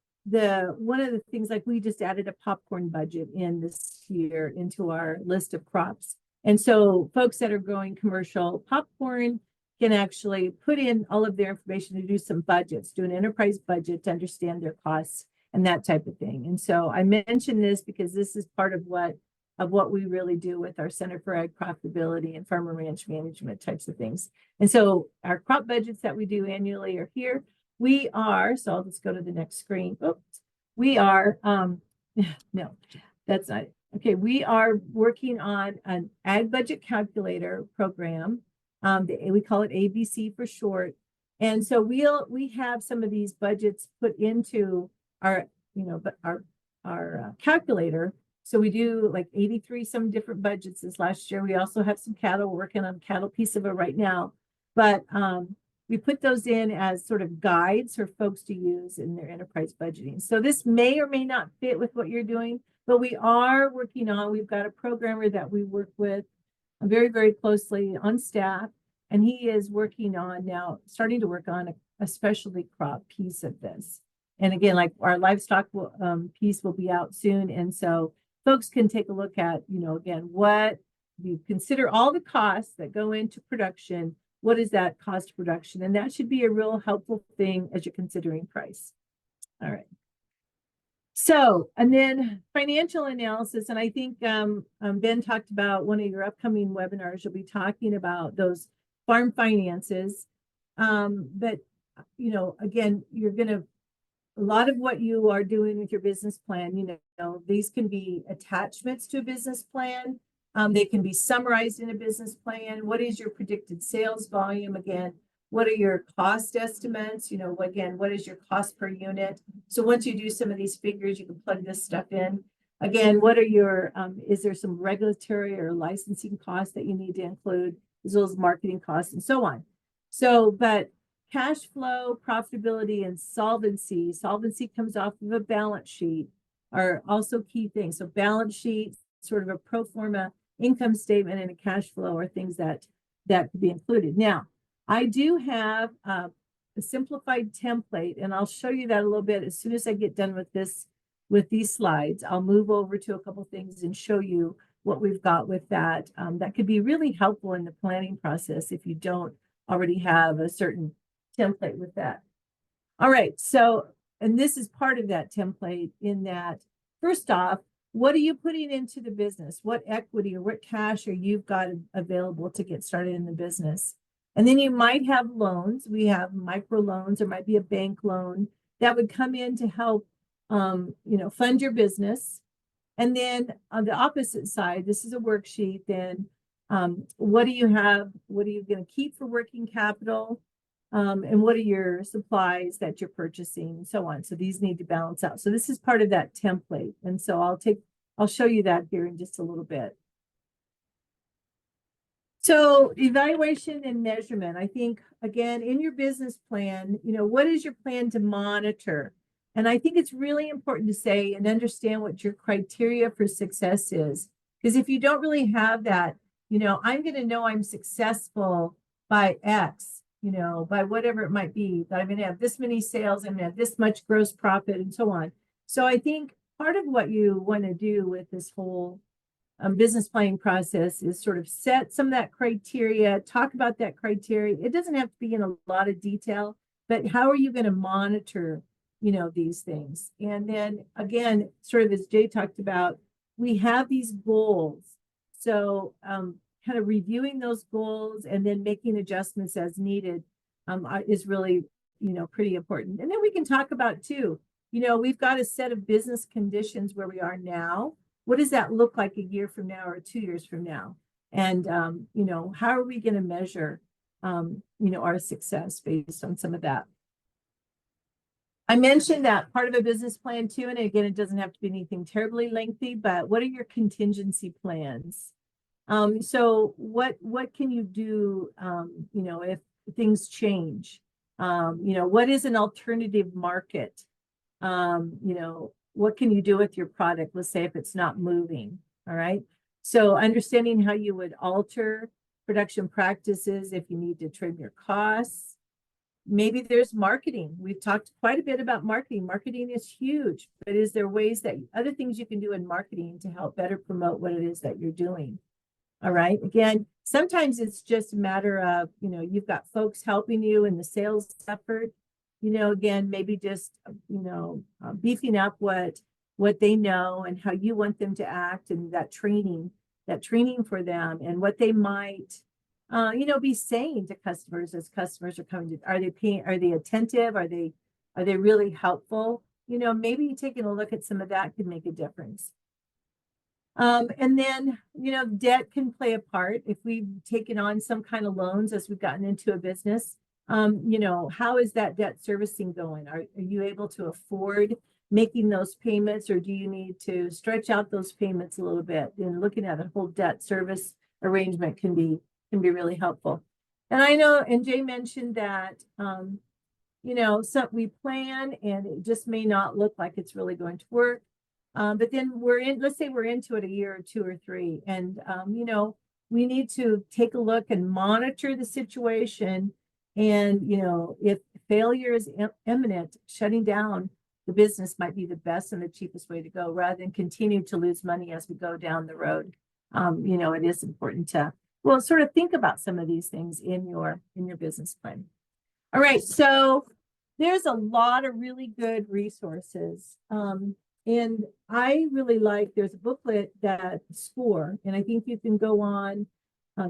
C: of the things, like we just added a popcorn budget in this year into our list of crops. And so folks that are growing commercial popcorn can actually put in all of their information to do some budgets, do an enterprise budget to understand their costs and that type of thing. And so I mention this because this is part of what we really do with our Center for Ag Profitability and Farm and Ranch Management types of things. And so our crop budgets that we do annually are here. We are, so I'll just go to the next screen. Oops. We are, no, that's not it. Okay, we are working on an ag budget calculator program. We call it ABC for short. And so we have some of these budgets put into our, our calculator. So we do like 83 some different budgets this last year. We also have some cattle. We're working on a cattle piece of it right now. But we put those in as sort of guides for folks to use in their enterprise budgeting. So this may or may not fit with what you're doing, but we are working on, we've got a programmer that we work with very, very closely on staff. And he is working on now, starting to work on a specialty crop piece of this. And again, like our livestock piece will be out soon. And so folks can take a look at, again, what you consider all the costs that go into production. What is that cost of production? And that should be a real helpful thing as you're considering price. All right. So, and then financial analysis. And I think Ben talked about one of your upcoming webinars. You'll be talking about those farm finances. But, again, you're going to, a lot of what you are doing with your business plan, these can be attachments to a business plan. They can be summarized in a business plan. What is your predicted sales volume? Again, what are your cost estimates? Again, what is your cost per unit? So once you do some of these figures, you can plug this stuff in. Again, what are your, is there some regulatory or licensing costs that you need to include, as well as marketing costs and so on. So, but cash flow, profitability, and solvency. Solvency comes off of a balance sheet are also key things. So balance sheet, sort of a pro forma income statement, and a cash flow are things that that could be included. Now, I do have a simplified template, and I'll show you that a little bit as soon as I get done with this, with these slides. I'll move over to a couple things and show you what we've got with that. That could be really helpful in the planning process if you don't already have a certain template with that. All right, so, and this is part of that template in that, first off, what are you putting into the business? What equity or what cash are you've got available to get started in the business? And then you might have loans. We have micro loans, or might be a bank loan that would come in to help, fund your business. And then on the opposite side, this is a worksheet. Then what do you have? What are you going to keep for working capital? And what are your supplies that you're purchasing, and so on. So these need to balance out. So this is part of that template. And so I'll show you that here in just a little bit. So evaluation and measurement, I think, again, in your business plan, what is your plan to monitor? And I think it's really important to say and understand what your criteria for success is. Because if you don't really have that, I'm going to know I'm successful by X, by whatever it might be, that I'm going to have this many sales, I'm going to have this much gross profit, and so on. So I think part of what you want to do with this whole business planning process is sort of set some of that criteria, talk about that criteria. It doesn't have to be in a lot of detail, but how are you going to monitor, these things? And then again, sort of as Jay talked about, we have these goals. So kind of reviewing those goals and then making adjustments as needed is really, pretty important. And then we can talk about too, we've got a set of business conditions where we are now. What does that look like a year from now or 2 years from now? And, how are we going to measure, our success based on some of that? I mentioned that part of a business plan too, and again, it doesn't have to be anything terribly lengthy, but what are your contingency plans? So what can you do, if things change? What is an alternative market? What can you do with your product? Let's say if it's not moving, all right? So understanding how you would alter production practices if you need to trim your costs. Maybe there's marketing. We've talked quite a bit about marketing. Marketing is huge, but is there ways that other things you can do in marketing to help better promote what it is that you're doing? All right. Again, sometimes it's just a matter of, you've got folks helping you in the sales effort, again, maybe just, beefing up what they know and how you want them to act, and that training for them and what they might, be saying to customers as customers are coming to, are they attentive? Are they really helpful? Maybe taking a look at some of that could make a difference. And then, debt can play a part. If we've taken on some kind of loans as we've gotten into a business, how is that debt servicing going? Are you able to afford making those payments, or do you need to stretch out those payments a little bit? And looking at a whole debt service arrangement can be really helpful. And I know, and Jay mentioned that, so we plan and it just may not look like it's really going to work. But then let's say we're into it a year or 2 or 3, and, we need to take a look and monitor the situation. And, if failure is imminent, shutting down the business might be the best and the cheapest way to go, rather than continue to lose money as we go down the road. It is important to, sort of think about some of these things in your business plan. All right. So there's a lot of really good resources. And I really like, there's a booklet that SCORE, and I think you can go on.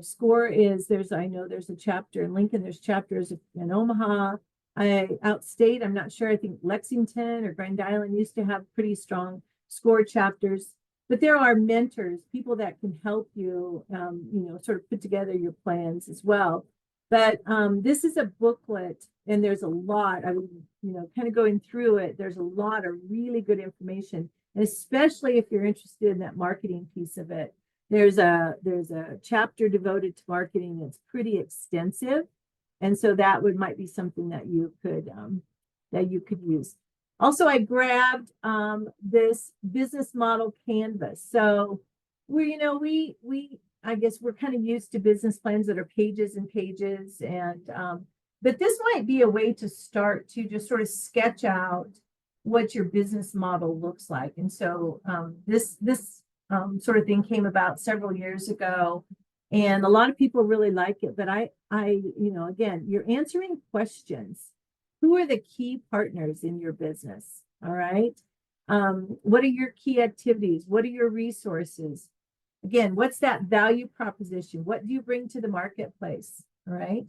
C: SCORE is, I know there's a chapter in Lincoln, there's chapters in Omaha. Outstate, I'm not sure, I think Lexington or Grand Island used to have pretty strong SCORE chapters. But there are mentors, people that can help you, sort of put together your plans as well. But this is a booklet, and there's a lot, kind of going through it, there's a lot of really good information, and especially if you're interested in that marketing piece of it. There's a chapter devoted to marketing that's pretty extensive. And so that might be something that you could use. Also, I grabbed this business model canvas. So we I guess we're kind of used to business plans that are pages and pages, and but this might be a way to start to just sort of sketch out what your business model looks like. And so this sort of thing came about several years ago, and a lot of people really like it. But again, you're answering questions. Who are the key partners in your business? All right. What are your key activities? What are your resources? Again, what's that value proposition? What do you bring to the marketplace? All right.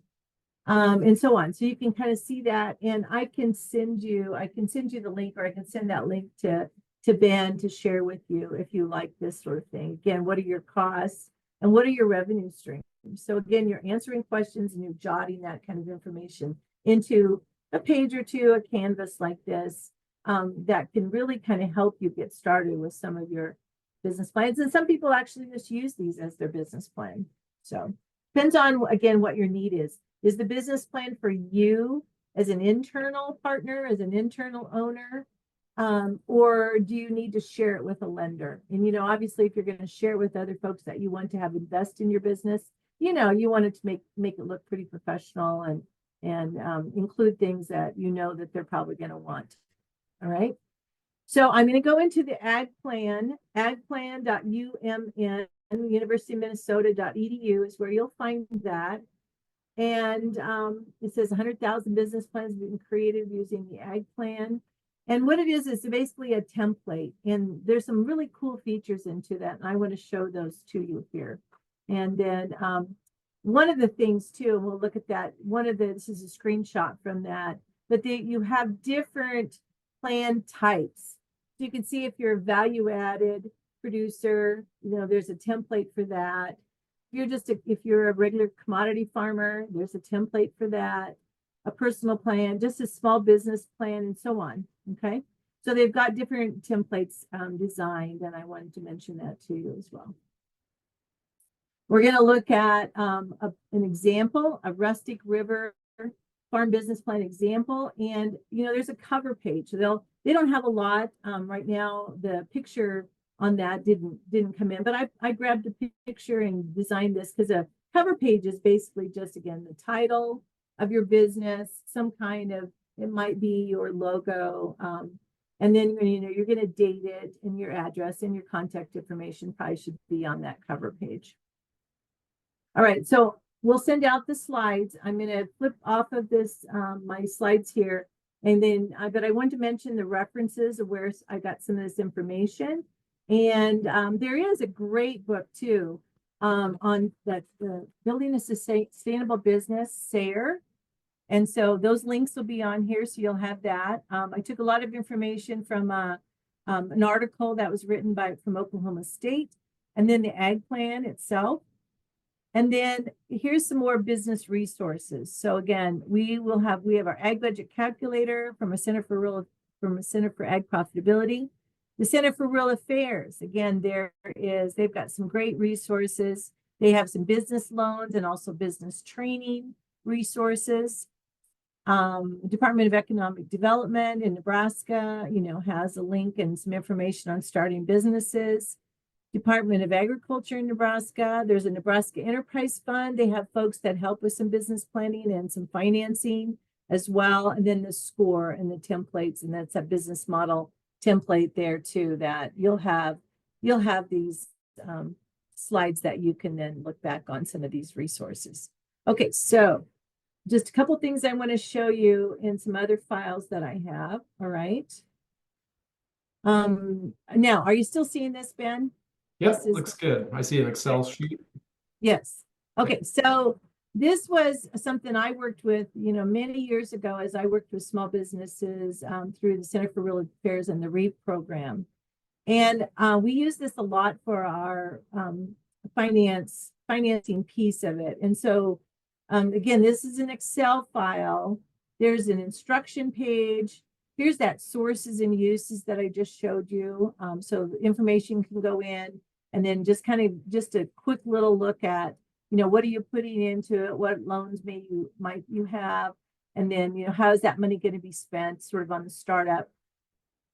C: And so on. So you can kind of see that. And I can send you the link, or I can send that link to Ben to share with you if you like this sort of thing. Again, what are your costs and what are your revenue streams? So again, you're answering questions and you're jotting that kind of information into a page or two, a canvas like this, that can really kind of help you get started with some of your business plans. And some people actually just use these as their business plan. So depends on, again, what your need is. Is the business plan for you as an internal partner, as an internal owner, or do you need to share it with a lender? And, obviously, if you're going to share it with other folks that you want to have invest in your business, you want it to make it look pretty professional and include things that that they're probably going to want. All right. So I'm going to go into the ag plan, agplan.umn, universityofminnesota.edu is where you'll find that. And it says 100,000 business plans have been created using the ag plan. And what it is basically a template. And there's some really cool features into that. And I want to show those to you here. And then one of the things too, and we'll look at that. This is a screenshot from that, but you have different plan types. So you can see if you're a value added producer, there's a template for that. If you're a regular commodity farmer, there's a template for that, a personal plan, just a small business plan, and so on. Okay. So they've got different templates designed, and I wanted to mention that to you as well. We're going to look at an example, a Rustic River farm business plan example. And, there's a cover page. So they don't have a lot right now. The picture on that didn't come in, but I grabbed a picture and designed this because a cover page is basically just, again, the title of your business, some kind of, it might be your logo. And then, you're going to date it, and your address and your contact information probably should be on that cover page. All right. So we'll send out the slides. I'm going to flip off of this, my slides here. And then, but I want to mention the references of where I got some of this information. And there is a great book too on that, Building a Sustainable Business, SARE. And so those links will be on here, so you'll have that. I took a lot of information from an article that was written from Oklahoma State, and then the ag plan itself. And then here's some more business resources. So again, we have our ag budget calculator from a Center for Ag Profitability. The Center for Rural Affairs, again, they've got some great resources. They have some business loans and also business training resources. Department of Economic Development in Nebraska, has a link and some information on starting businesses. Department of Agriculture in Nebraska, there's a Nebraska Enterprise Fund. They have folks that help with some business planning and some financing as well. And then the score and the templates, and that's a business model template there too, that you'll have these slides that you can then look back on some of these resources. Okay, so just a couple things I want to show you in some other files that I have. All right. Now, are you still seeing this, Ben?
A: Yep, looks good. I see an Excel sheet.
C: Yes. Okay, so this was something I worked with, many years ago as I worked with small businesses through the Center for Rural Affairs and the REAP program. And we use this a lot for our financing piece of it. And so, again, this is an Excel file. There's an instruction page. Here's that sources and uses that I just showed you. So the information can go in, and then just a quick little look at, what are you putting into it? What loans might you have? And then, how is that money going to be spent sort of on the startup?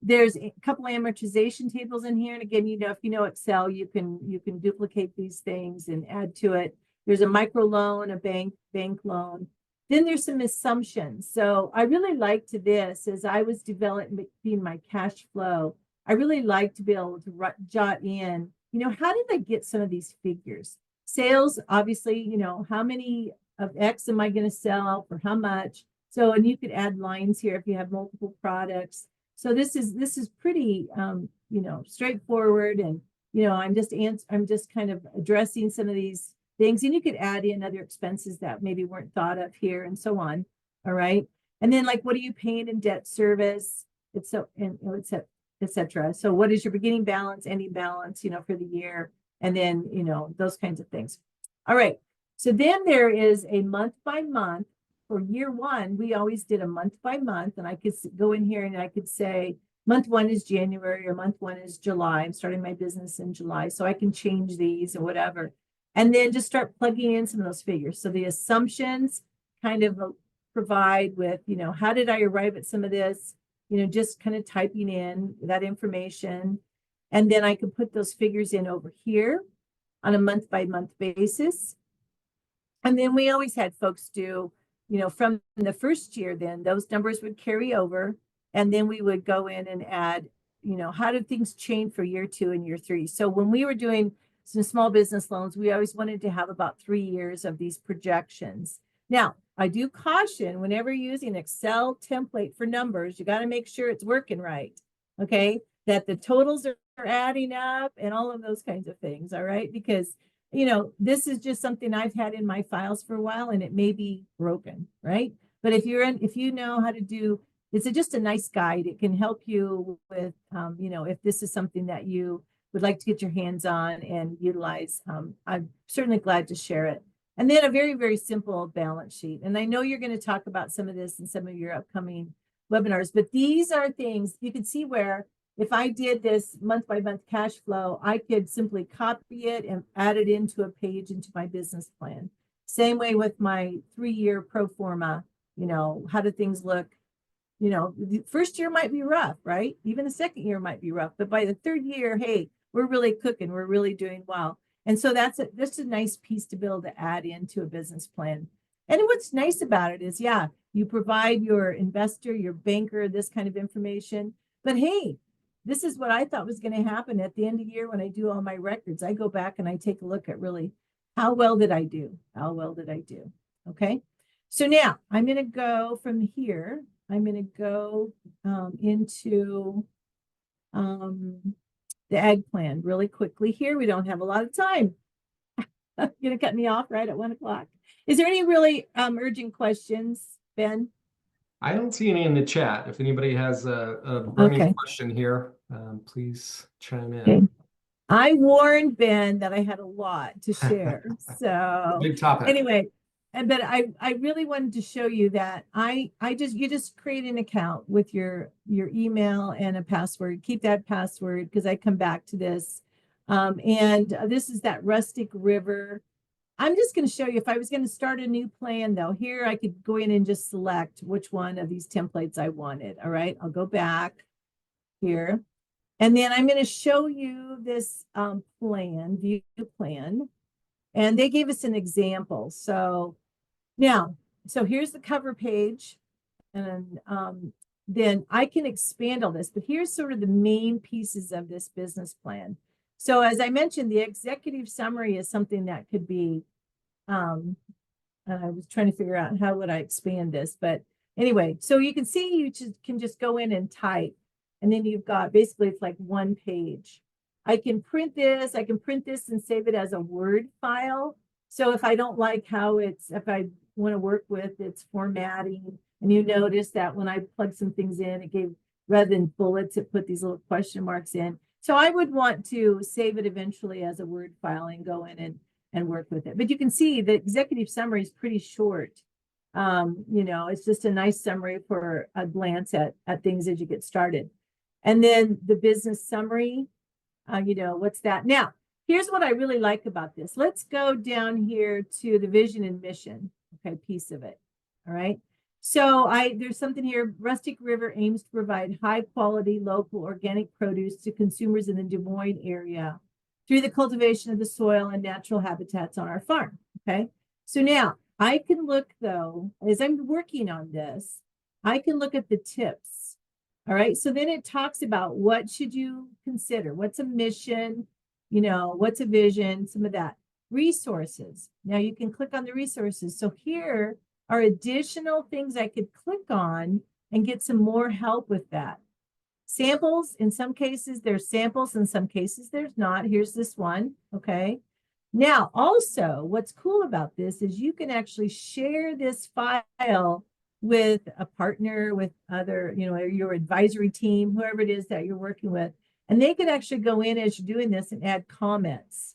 C: There's a couple amortization tables in here. And again, if you know Excel, you can duplicate these things and add to it. There's a micro loan, a bank loan. Then there's some assumptions. So I really liked this as I was developing my cash flow. I really like to be able to jot in, how did I get some of these figures? Sales, obviously, how many of X am I going to sell for how much? So, and you could add lines here if you have multiple products. So this is pretty, straightforward. And, I'm just kind of addressing some of these things, and you could add in other expenses that maybe weren't thought of here and so on. All right. And then like, what are you paying in debt service? It's so, and etc. So what is your beginning balance, ending balance, for the year? And then, those kinds of things. All right. So then there is a month by month. For year one, we always did a month by month, and I could go in here and I could say month one is January or month one is July. I'm starting my business in July, so I can change these or whatever. And then just start plugging in some of those figures. So the assumptions kind of provide with, how did I arrive at some of this? Just kind of typing in that information. And then I can put those figures in over here on a month by month basis. And then we always had folks do, from the first year, then those numbers would carry over. And then we would go in and add, how did things change for year 2 and year 3? So when we were doing some small business loans, we always wanted to have about 3 years of these projections. Now, I do caution whenever using Excel template for numbers, you got to make sure it's working right. Okay. That the totals are adding up and all of those kinds of things. All right. Because, this is just something I've had in my files for a while and it may be broken. Right. But if you know how to do, it's just a nice guide. It can help you with, if this is something that you would like to get your hands on and utilize. I'm certainly glad to share it. And then a very, very simple balance sheet. And I know you're going to talk about some of this in some of your upcoming webinars, but these are things you can see where if I did this month by month cash flow, I could simply copy it and add it into a page into my business plan. Same way with my 3-year pro forma, how do things look? The first year might be rough, right? Even the second year might be rough, but by the 3rd year, hey, we're really cooking. We're really doing well. And so that's a nice piece to be able to add into a business plan. And what's nice about it is, you provide your investor, your banker, this kind of information. But hey, this is what I thought was going to happen at the end of the year when I do all my records. I go back and I take a look at really how well did I do? How well did I do? Okay. So now I'm going to go from here. I'm going to go into the ag plan really quickly here. We don't have a lot of time. You're going to cut me off right at 1 o'clock. Is there any really urgent questions, Ben?
A: I don't see any in the chat. If anybody has a burning question here, please chime in.
C: Okay. I warned Ben that I had a lot to share. So
A: big topic.
C: Anyway, but I really wanted to show you that you just create an account with your email and a password. Keep that password because I come back to this. And this is that Rustic River. I'm just going to show you if I was going to start a new plan though, here I could go in and just select which one of these templates I wanted. All right, I'll go back here. And then I'm going to show you this view plan. And they gave us an example. So here's the cover page. And then I can expand all this. But here's sort of the main pieces of this business plan. So as I mentioned, the executive summary is something that could be, and I was trying to figure out how would I expand this. But anyway, so you can see you can just go in and type. And then you've got basically it's like one page. I can print this and save it as a Word file. So if I don't like if I want to work with its formatting, and you notice that when I plug some things in, it gave, rather than bullets, it put these little question marks in. So I would want to save it eventually as a Word file and go in and work with it. But you can see the executive summary is pretty short. It's just a nice summary for a glance at things as you get started. And then the business summary, what's that? Now, here's what I really like about this. Let's go down here to the vision and mission, piece of it. All right. So there's something here. Rustic River aims to provide high quality local organic produce to consumers in the Des Moines area through the cultivation of the soil and natural habitats on our farm. Okay. So now I can look though, as I'm working on this, I can look at the tips. All right. So then it talks about what should you consider? What's a mission? You know, what's a vision? Some of that. Resources. Now you can click on the resources. So here are additional things I could click on and get some more help with that. Samples, in some cases, there's samples, in some cases, there's not. Here's this one, okay? Now, also, what's cool about this is you can actually share this file with a partner, with other, you know, your advisory team, whoever it is that you're working with, and they could actually go in as you're doing this and add comments.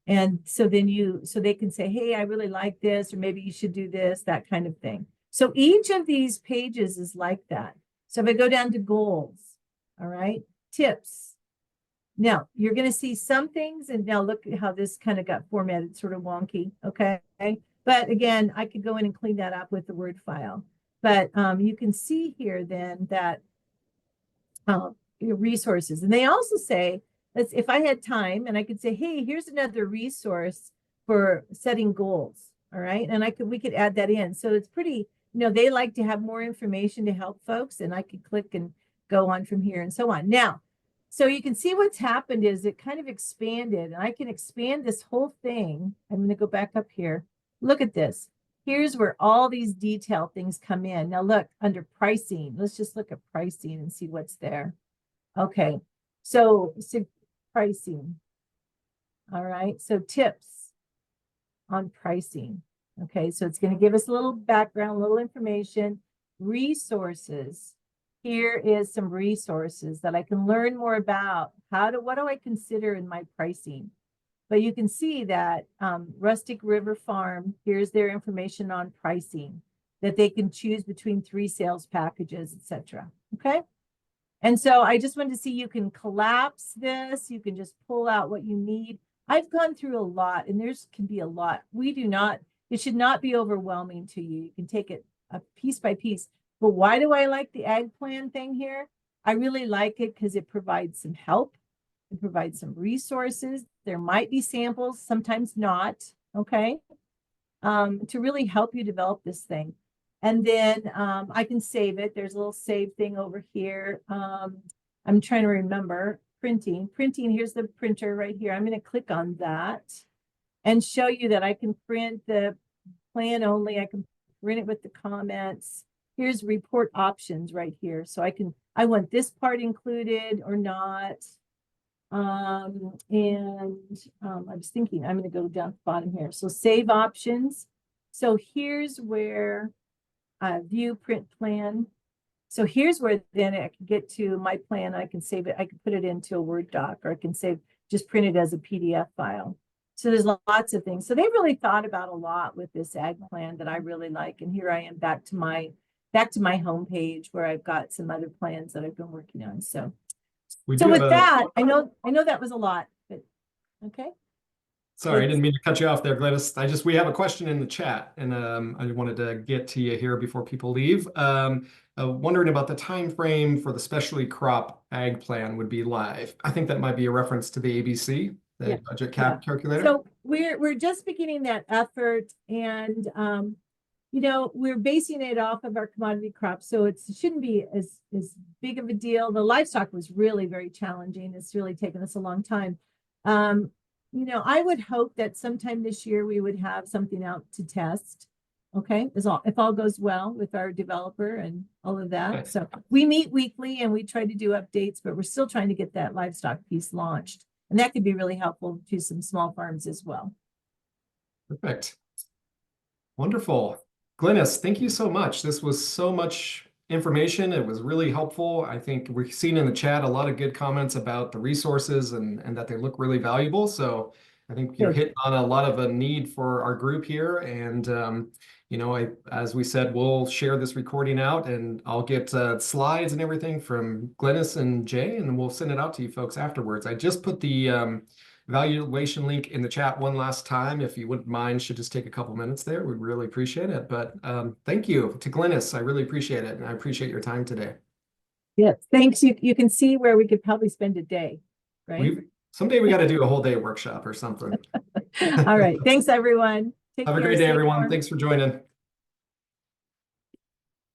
C: And so then so they can say, hey, I really like this, or maybe you should do this, that kind of thing. So each of these pages is like that. So if I go down to goals, all right, tips. Now you're going to see some things, and now look at how this kind of got formatted, sort of wonky. Okay. But again, I could go in and clean that up with the Word file. But you can see here then that resources. And they also say, if I had time and I could say, hey, here's another resource for setting goals. All right. And we could add that in. So it's pretty, you know, they like to have more information to help folks, and I could click and go on from here and so on. Now, so you can see what's happened is it kind of expanded, and I can expand this whole thing. I'm going to go back up here. Look at this. Here's where all these detail things come in. Now look, under pricing, let's just look at pricing and see what's there. Okay. So pricing. All right. So tips on pricing. Okay. So it's going to give us a little background, a little information, resources. Here is some resources that I can learn more about. What do I consider in my pricing? But you can see that Rustic River Farm, here's their information on pricing, that they can choose between 3 sales packages, etc. Okay. And so I just wanted to see, you can collapse this. You can just pull out what you need. I've gone through a lot, and there's can be a lot. It should not be overwhelming to you. You can take it piece by piece. But why do I like the ag plan thing here? I really like it because it provides some help. It provides some resources. There might be samples, sometimes not, okay, to really help you develop this thing. And then I can save it. There's a little save thing over here. I'm trying to remember printing. Here's the printer right here. I'm going to click on that and show you that I can print the plan only. I can print it with the comments. Here's report options right here. So I want this part included or not. I was thinking I'm going to go down to the bottom here. So save options. So here's where view print plan. So here's where then I can get to my plan. I can save it. I can put it into a Word doc, or I can just print it as a PDF file. So there's lots of things. So they really thought about a lot with this ag plan that I really like. And here I am back to my homepage where I've got some other plans that I've been working on. So with that, I know that was a lot, but okay.
A: Sorry, I didn't mean to cut you off there, Gladys. We have a question in the chat, and I wanted to get to you here before people leave. Wondering about the time frame for the specialty crop ag plan would be live. I think that might be a reference to the ABC, the budget calculator.
C: So we're just beginning that effort, and you know, we're basing it off of our commodity crops, so it shouldn't be as big of a deal. The livestock was really very challenging. It's really taken us a long time. You know, I would hope that sometime this year we would have something out to test. Okay, if all goes well with our developer and all of that. Okay. So we meet weekly and we try to do updates, but we're still trying to get that livestock piece launched, and that could be really helpful to some small farms as well.
A: Perfect. Wonderful. Glynis, thank you so much. This was so much information. It was really helpful. I think we've seen in the chat a lot of good comments about the resources and that they look really valuable. So I think you're hitting on a lot of a need for our group here. And, you know, as we said, we'll share this recording out, and I'll get slides and everything from Glynis and Jay, and then we'll send it out to you folks afterwards. I just put the valuation link in the chat one last time. If you wouldn't mind, should just take a couple minutes there. We'd really appreciate it. But thank you to Glynis. I really appreciate it. And I appreciate your time today.
C: Yes, thanks. You can see where we could probably spend a day, right?
A: Someday we got to do a whole day workshop or something.
C: All right. Thanks, everyone. Take
A: Have a
C: care.
A: great day,
C: Stay
A: everyone.
C: warm.
A: Thanks for joining.